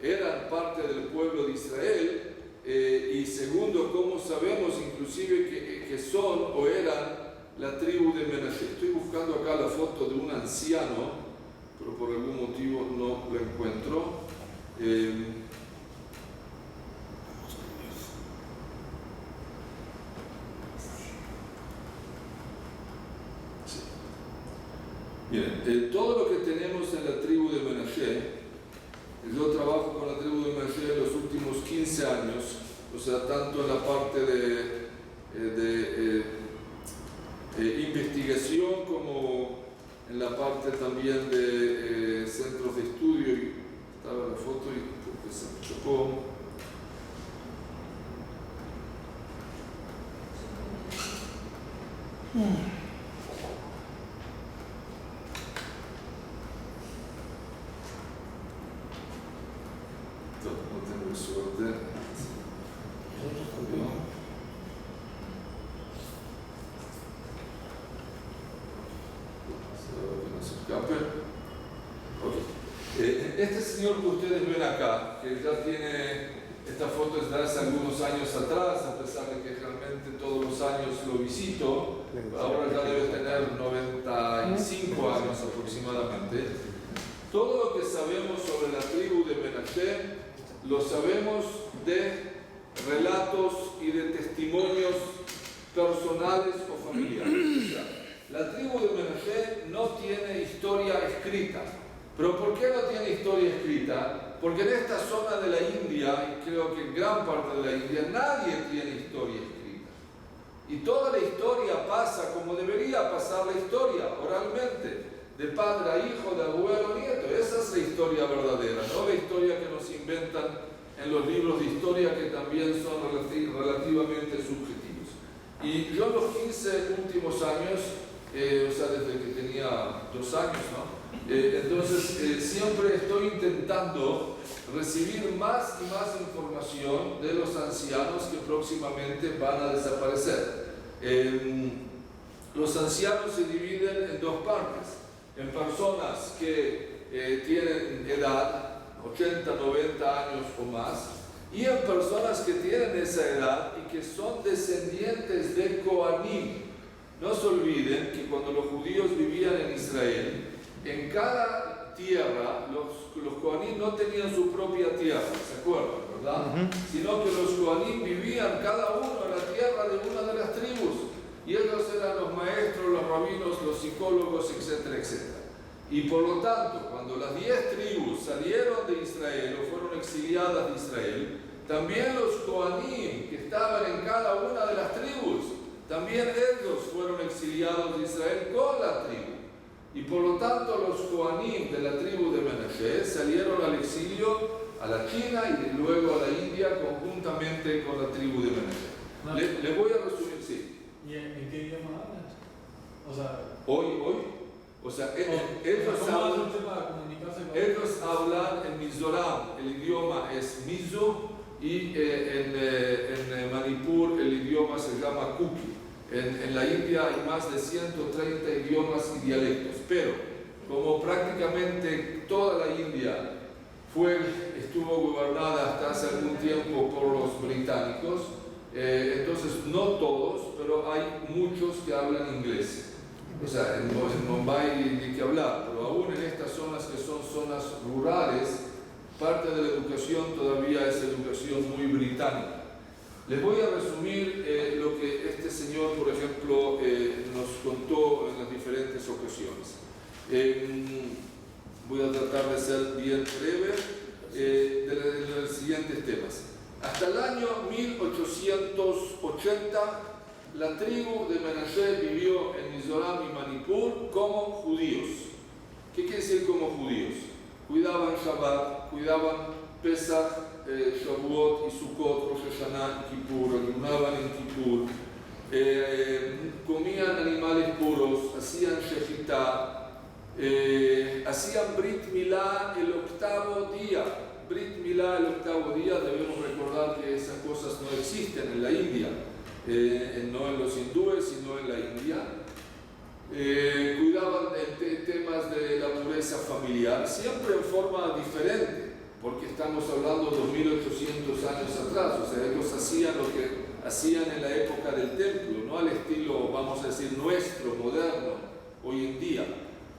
eran parte del pueblo de Israel, y segundo, cómo sabemos inclusive que son o eran la tribu de Menashe. Estoy buscando acá la foto de un anciano, pero por algún motivo no lo encuentro. Miren, todo lo que tenemos en la tribu de Menashe, yo trabajo con la tribu de Menashe en los últimos 15 años, o sea, tanto en la parte de investigación como en la parte también de centros de estudio. Y estaba la foto y porque se me chocó. No tengo suerte. Que no se escape. Okay. Este señor que ustedes ven acá, que ya tiene, esta foto es de hace algunos años atrás, a pesar de que realmente todos los años lo visito, ahora ya debe tener 95 años aproximadamente. Todo lo que sabemos sobre la tribu de Menashe lo sabemos de relatos y de testimonios personales o familiares. O sea, la tribu de Menashe no tiene historia escrita. ¿Pero por qué no tiene historia escrita? Porque en esta zona de la India, y creo que en gran parte de la India, nadie tiene historia escrita. Y toda la historia pasa como debería pasar la historia, oralmente, de padre a hijo, de abuelo a nieto. Esa es la historia verdadera, no la historia que nos inventan en los libros de historia que también son relativamente subjetivos. Y yo en los 15 últimos años, o sea, desde que tenía 2 años, ¿no? Entonces siempre estoy intentando recibir más y más información de los ancianos que próximamente van a desaparecer. Los ancianos se dividen en 2 partes, en personas que tienen edad, 80, 90 años o más, y en personas que tienen esa edad y que son descendientes de Kohanim. No se olviden que cuando los judíos vivían en Israel, en cada tierra, los Kohanim no tenían su propia tierra, ¿se acuerdan, verdad? Sino que los Kohanim vivían cada uno en la tierra de una de las tribus, y ellos eran los maestros, los rabinos, los psicólogos, etcétera, etcétera. Y por lo tanto, cuando las 10 tribus salieron de Israel o fueron exiliadas de Israel, también los Kohanim que estaban en cada una de las tribus, también ellos fueron exiliados de Israel con la tribu. Y por lo tanto los Kohanim de la tribu de Menashe salieron al exilio a la China y luego a la India conjuntamente con la tribu de Menashe. Les voy a resumir, sí. ¿Y en qué idioma hablan? O sea, Hoy. O sea, ellos hablan en Mizoram, el idioma es Mizo, y en Manipur el idioma se llama Kuki. En la India hay más de 130 idiomas y dialectos, pero como prácticamente toda la India estuvo gobernada hasta hace algún tiempo por los británicos, entonces no todos, pero hay muchos que hablan inglés. O sea, en Mumbai ni que hablar, pero aún en estas zonas que son zonas rurales, parte de la educación todavía es educación muy británica. Les voy a resumir lo que este señor, por ejemplo, nos contó en las diferentes ocasiones. Voy a tratar de ser bien breve de los siguientes temas. Hasta el año 1880, la tribu de Menashe vivió en Mizoram y Manipur como judíos. ¿Qué quiere decir como judíos? Cuidaban Shabbat, cuidaban Pesach, Shavuot y Sukkot, Rosh Hashanah y Kippur, ayunaban en Kippur, comían animales puros, hacían Shechitá, hacían Brit Milá el 8º día. Brit Milá el 8º día, debemos recordar que esas cosas no existen en la India. No en los hindúes, sino en la India. Cuidaban de temas de la pureza familiar, siempre en forma diferente, porque estamos hablando de 2800 años atrás. O sea, ellos hacían lo que hacían en la época del templo, no al estilo, vamos a decir, nuestro, moderno, hoy en día.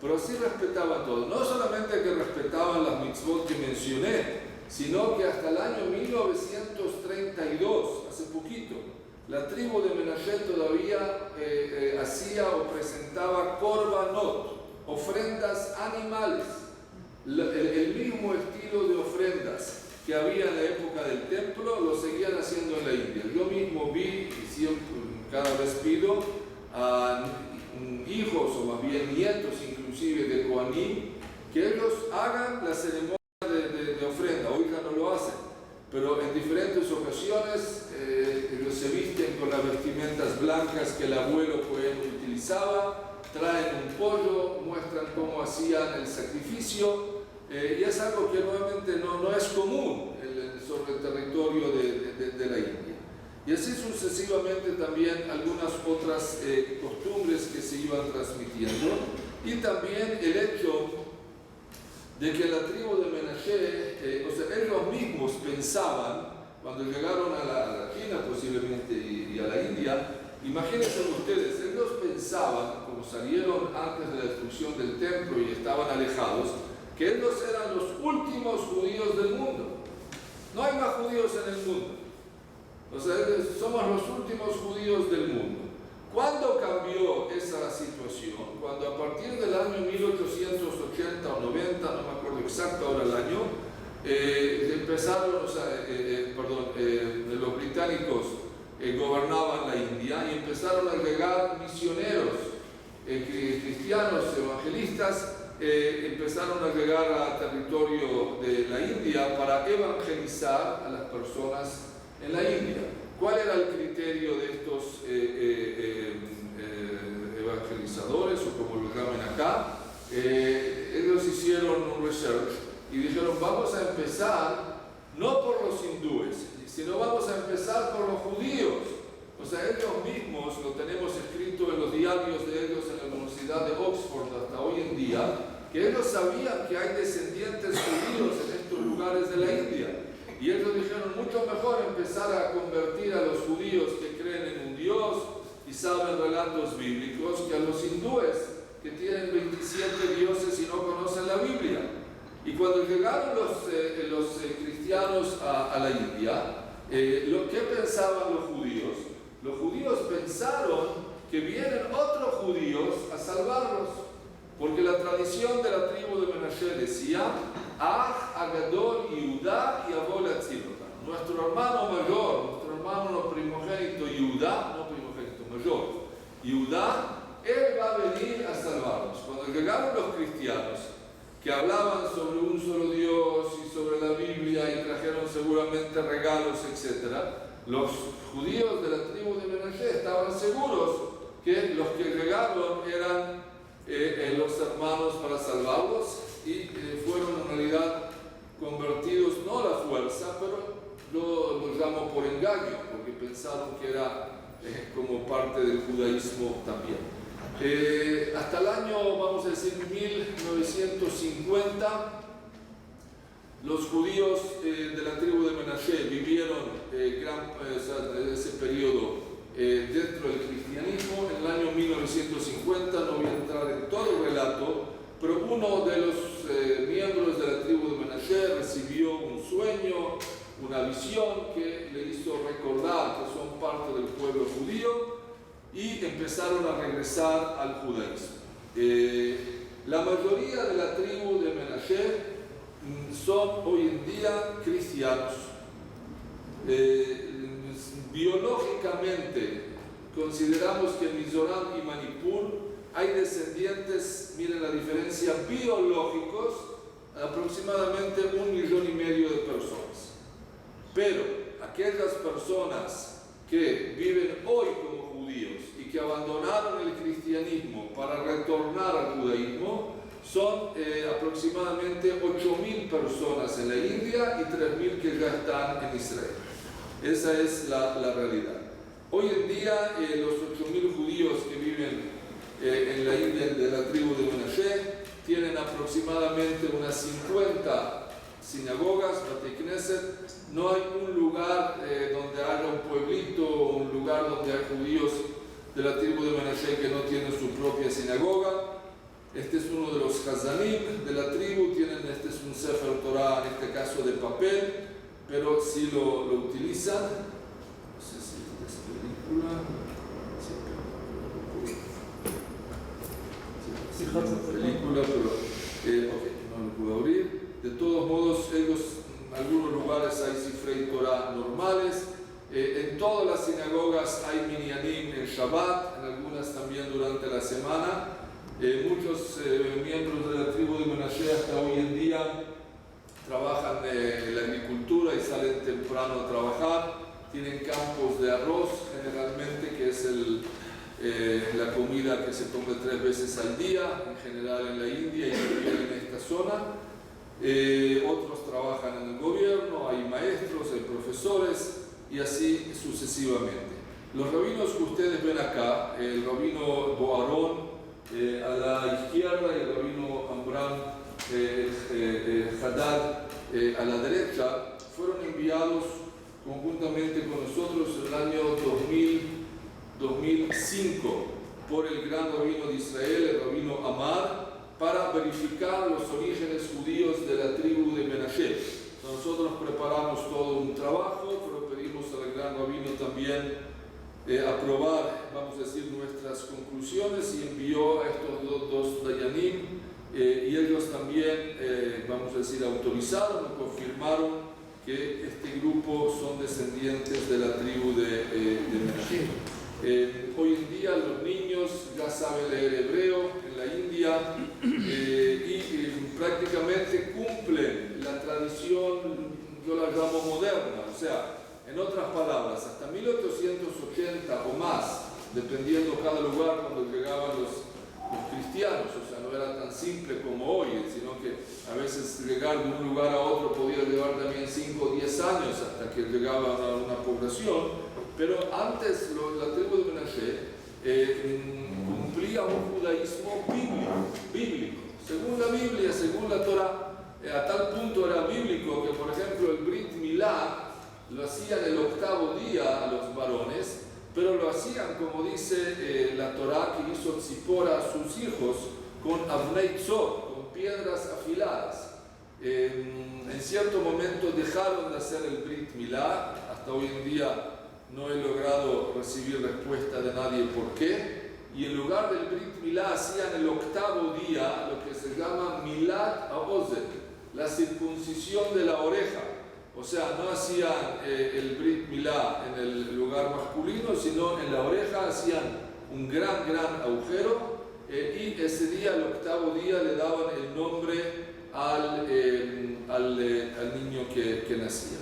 Pero sí respetaban todo. No solamente que respetaban las mitzvot que mencioné, sino que hasta el año 1932, hace poquito, la tribu de Menashe todavía hacía o presentaba korbanot, ofrendas animales, el mismo estilo de ofrendas que había en la época del templo, lo seguían haciendo en la India. Yo mismo vi, y siempre, cada vez pido, a hijos o más bien nietos inclusive de Kohanim, que ellos hagan la ceremonia de ofrenda. Hoy ya no lo hacen, pero en diferentes ocasiones ellos se visten con las vestimentas blancas que el abuelo Cohen utilizaba, traen un pollo, muestran cómo hacían el sacrificio, y es algo que nuevamente no es común sobre el territorio de la India. Y así sucesivamente también algunas otras costumbres que se iban transmitiendo, y también el hecho de que la tribu de Menashe, o sea, ellos mismos pensaban, cuando llegaron a la China posiblemente y a la India, imagínense ustedes, ellos pensaban, como salieron antes de la destrucción del templo y estaban alejados, que ellos eran los últimos judíos del mundo. No hay más judíos en el mundo. O sea, somos los últimos judíos del mundo. ¿Cuándo cambió esa situación? Cuando a partir del año 1880 o 90, no me acuerdo exacto ahora el año, empezaron, los británicos gobernaban la India y empezaron a llegar misioneros cristianos, evangelistas, empezaron a llegar al territorio de la India para evangelizar a las personas en la India. ¿Cuál era el criterio de estos evangelizadores, o como lo llaman acá? Ellos hicieron un research y dijeron, vamos a empezar no por los hindúes, sino vamos a empezar por los judíos. O sea, ellos mismos, lo tenemos escrito en los diarios de ellos en la Universidad de Oxford hasta hoy en día, que ellos sabían que hay descendientes judíos en estos lugares de la India. Y ellos dijeron, mucho mejor empezar a convertir a los judíos que creen en un Dios y saben relatos bíblicos que a los hindúes que tienen 27 dioses y no conocen la Biblia. Y cuando llegaron los cristianos a la India, lo que pensaban los judíos pensaron que vienen otros judíos a salvarlos, porque la tradición de la tribu de Menashe decía, Ah, Agadol, Yehudá y Abol Atzilota. Nuestro hermano mayor, nuestro hermano primogénito Yehudá, no primogénito, mayor, Yehudá, él va a venir a salvarnos. Cuando llegaron los cristianos, que hablaban sobre un solo Dios y sobre la Biblia y trajeron seguramente regalos, etc., los judíos de la tribu de Menashe estaban seguros que los que llegaron eran los hermanos para salvarlos y fueron en realidad convertidos no a la fuerza, pero lo llamo por engaño, porque pensaron que era como parte del judaísmo también. Hasta el año, vamos a decir, 1950, los judíos de la tribu de Menashe vivieron ese periodo dentro del cristianismo. En el año 1950, no voy a entrar en todo el relato, pero uno de los miembros de la tribu de Menashe recibió un sueño, una visión que le hizo recordar que son parte del pueblo judío y empezaron a regresar al judaísmo. La mayoría de la tribu de Menashe son hoy en día cristianos. Biológicamente consideramos que en Mizoram y Manipur hay descendientes, miren la diferencia, biológicos, aproximadamente 1,5 millones de personas. Pero aquellas personas que viven hoy como judíos y que abandonaron el cristianismo para retornar al judaísmo son aproximadamente 8,000 personas en la India y 3,000 que ya están en Israel. Esa es la realidad. Hoy en día los 8,000 judíos que viven en la India de la tribu de Menashe tienen aproximadamente unas 50 sinagogas, Bate Knesset. No hay un lugar donde haya un pueblito o un lugar donde hay judíos de la tribu de Menashe que no tienen su propia sinagoga. Este es uno de los Hazanim de la tribu, este es un Sefer Torah, en este caso de papel, pero sí lo utilizan. No sé si es película. Sí, película, pero no lo puedo abrir. De todos modos, ellos en algunos lugares hay Sifrei Torah normales. En todas las sinagogas hay minyanim en Shabbat, en algunas también durante la semana. Muchos miembros de la tribu de Menashe hasta hoy en día trabajan en la agricultura y salen temprano a trabajar. Tienen campos de arroz generalmente, que es la comida que se come 3 veces al día, en general en la India y también en esta zona. Otros trabajan en el gobierno, hay maestros, hay profesores y así sucesivamente. Los rabinos que ustedes ven acá, el rabino Boarón a la izquierda y el rabino Amram Haddad a la derecha, fueron enviados conjuntamente con nosotros en el año 2005 por el gran rabino de Israel, el rabino Amar, para verificar los orígenes judíos de la tribu de Menashe. Nosotros preparamos todo un trabajo, pero pedimos al gran rabino también aprobar, vamos a decir, nuestras conclusiones y envió a estos dos dayanim y ellos también, vamos a decir, autorizaron o confirmaron que este grupo son descendientes de la tribu de Menashe. Hoy en día los niños ya saben leer hebreo en la India y En otras palabras, hasta 1880 o más, dependiendo cada lugar cuando llegaban los cristianos, o sea, no era tan simple como hoy, sino que a veces llegar de un lugar a otro podía llevar también 5 o 10 años hasta que llegaba a una población, pero antes la tribu de Menashe cumplía un judaísmo bíblico, según la Biblia, según la Torah, a tal punto era bíblico que, por ejemplo, el Brit Milá lo hacían el 8º día a los varones, pero lo hacían, como dice la Torá, que hizo Tzipora a sus hijos, con Avnei Tzor, con piedras afiladas. En cierto momento dejaron de hacer el Brit Milá, hasta hoy en día no he logrado recibir respuesta de nadie por qué, y en lugar del Brit Milá hacían el 8º día lo que se llama Milat HaOzen, la circuncisión de la oreja. O sea, no hacían el Brit Milá en el lugar masculino, sino en la oreja hacían un gran agujero, y ese día, el 8º día, le daban el nombre al niño que nacía.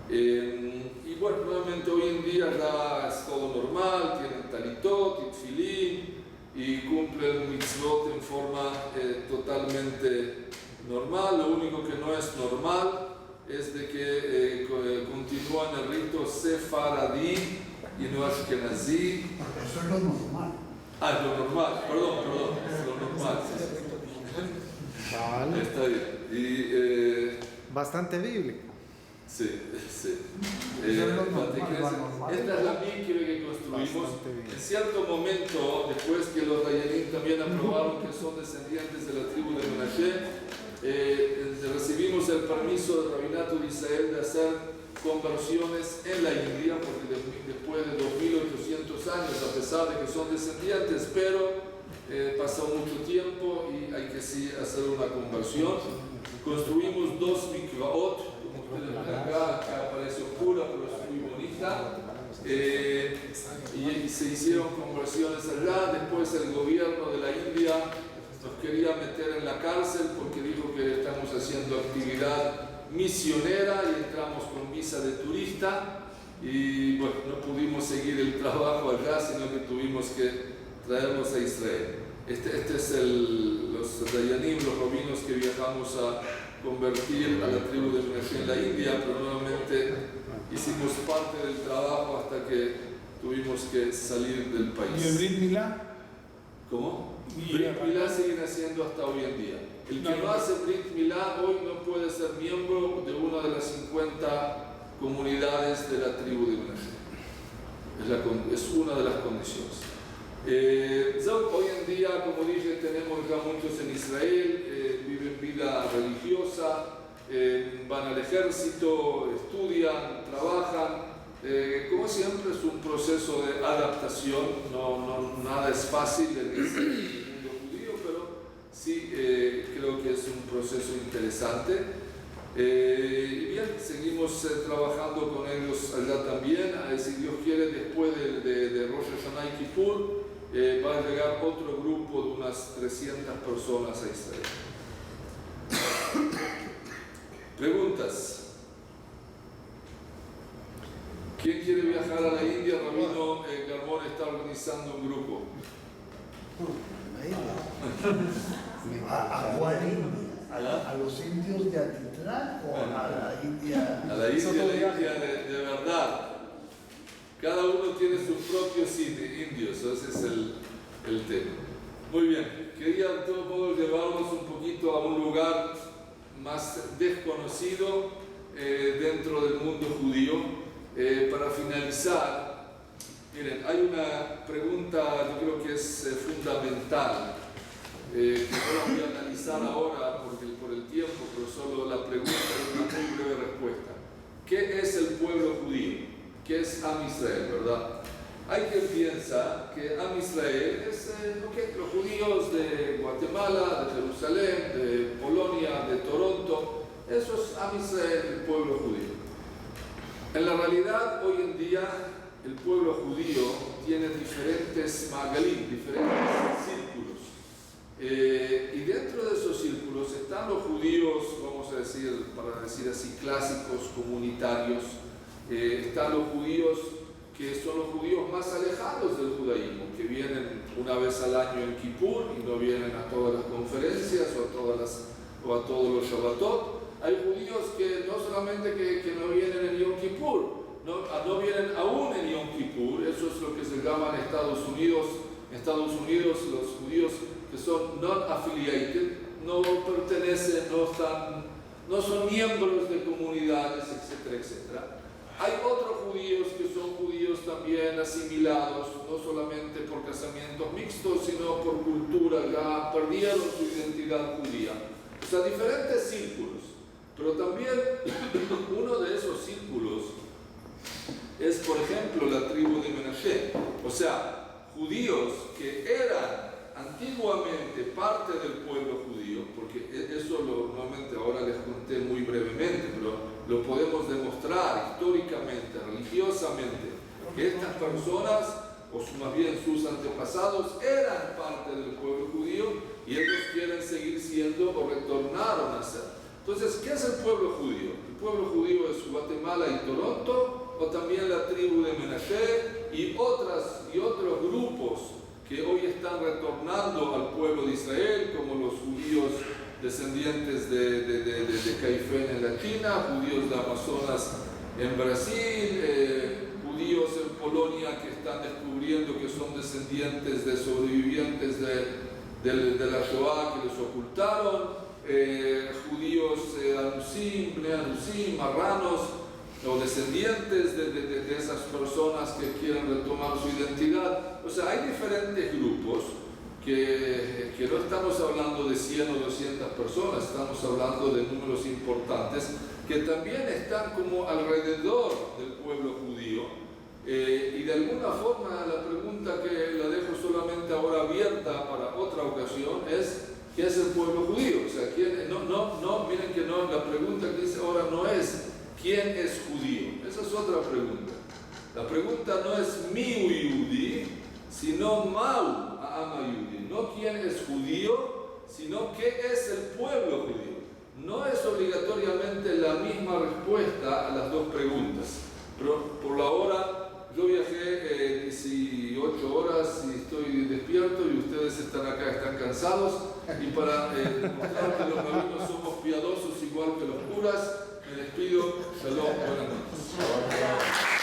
Y bueno, nuevamente hoy en día ya es todo normal, tienen talitot y tfilín y cumplen mitzvot en forma totalmente normal. Lo único que no es normal es de que continúan el rito sefaradí y no ashkenazí. Eso es lo normal. Ah, es lo normal, perdón, es lo normal. Vale. Está bien. Bastante bíblico. Sí. Eso es lo normal. Esta es la mikve que construimos. En cierto momento, después que los Dayanim también aprobaron que son descendientes de la tribu de Menashe, recibimos el permiso del Rabinato de Israel de hacer conversiones en la India, porque después de 2800 años, a pesar de que son descendientes, pero pasó mucho tiempo y hay que sí hacer una conversión. Construimos 2 mikvaot, como ustedes ven acá aparece oscura, pero es muy bonita, y se hicieron conversiones allá. Después el gobierno de la India nos quería meter en la cárcel porque dijo que estamos haciendo actividad misionera y entramos con visa de turista, y bueno, no pudimos seguir el trabajo allá, sino que tuvimos que traernos a Israel. Este es los Dayanim, los rabinos que viajamos a convertir a la tribu de Menashe en la India, pero nuevamente hicimos parte del trabajo hasta que tuvimos que salir del país. ¿Y el Brit Milá? ¿Cómo? Brit Milá siguen haciendo hasta hoy en día. El que no hace Brit Milá hoy no puede ser miembro de una de las 50 comunidades de la tribu de Menashe. Es una de las condiciones. Hoy en día, como dije, tenemos ya muchos en Israel, viven vida religiosa, van al ejército, estudian, trabajan. Como siempre, es un proceso de adaptación, nada es fácil en el mundo judío, pero sí creo que es un proceso interesante. Y bien, seguimos trabajando con ellos allá también. Si Dios quiere, después de Rosh Hashanah y Kippur, va a llegar otro grupo de unas 300 personas a Israel. Preguntas. ¿Quién quiere viajar a la India? Rabino Garmón está organizando un grupo. ¿A cuál India? ¿A los indios de Atitlán o a la India? A la India de verdad. Cada uno tiene sus propios indios, ese es el tema. Muy bien, quería de todos modos llevarnos un poquito a un lugar más desconocido dentro del mundo judío. Para finalizar, miren, hay una pregunta, yo creo que es fundamental, que no la voy a analizar ahora por el tiempo, pero solo la pregunta es una muy breve respuesta. ¿Qué es el pueblo judío? ¿Qué es Am Israel, verdad? Hay quien piensa que Am Israel es los judíos de Guatemala, de Jerusalén, de Polonia, de Toronto. Eso es Am Israel, el pueblo judío. En la realidad, hoy en día, el pueblo judío tiene diferentes magalim, diferentes círculos. Y dentro de esos círculos están los judíos, vamos a decir, para decir así, clásicos, comunitarios, Están los judíos que son los judíos más alejados del judaísmo, que vienen una vez al año en Kippur y no vienen a todas las conferencias o a todos los Shabbatot. Hay judíos que no solamente que no vienen en Yom Kippur, no vienen aún en Yom Kippur. Eso es lo que se llama en Estados Unidos los judíos que son non-affiliated, no pertenecen, no son miembros de comunidades, etcétera, etcétera. Hay otros judíos que son judíos también asimilados, no solamente por casamientos mixtos, sino por cultura, ya perdieron su identidad judía. O sea, diferentes círculos. Pero también uno de esos círculos es, por ejemplo, la tribu de Menashe. O sea, judíos que eran antiguamente parte del pueblo judío, porque eso normalmente ahora les conté muy brevemente, pero lo podemos demostrar históricamente, religiosamente, que estas personas, o más bien sus antepasados, eran parte del pueblo judío y ellos quieren seguir siendo o retornaron a ser. Entonces, ¿qué es el pueblo judío? El pueblo judío es Guatemala y Toronto, o también la tribu de Menashe y otros grupos que hoy están retornando al pueblo de Israel, como los judíos descendientes de Caifén en la China, judíos de Amazonas en Brasil, judíos en Polonia que están descubriendo que son descendientes de sobrevivientes de la Shoah que les ocultaron, judíos anusim, bnei anusim, marranos, o descendientes de esas personas que quieren retomar su identidad. O sea, hay diferentes grupos que no estamos hablando de 100 o 200 personas, estamos hablando de números importantes que también están como alrededor del pueblo judío. Y de alguna forma la pregunta que la dejo solamente ahora abierta para otra ocasión es: ¿qué es el pueblo judío? O sea, miren que no, la pregunta que dice ahora no es ¿quién es judío? Esa es otra pregunta. La pregunta no es mi Yehudi, sino Mau Ama Yehudi. No quién es judío, sino qué es el pueblo judío. No es obligatoriamente la misma respuesta a las dos preguntas. Pero por la hora, yo viajé 18 horas y estoy despierto y ustedes están acá, están cansados. Y para demostrar que los rabinos somos piadosos igual que los curas, me despido. Shalom, buenas noches.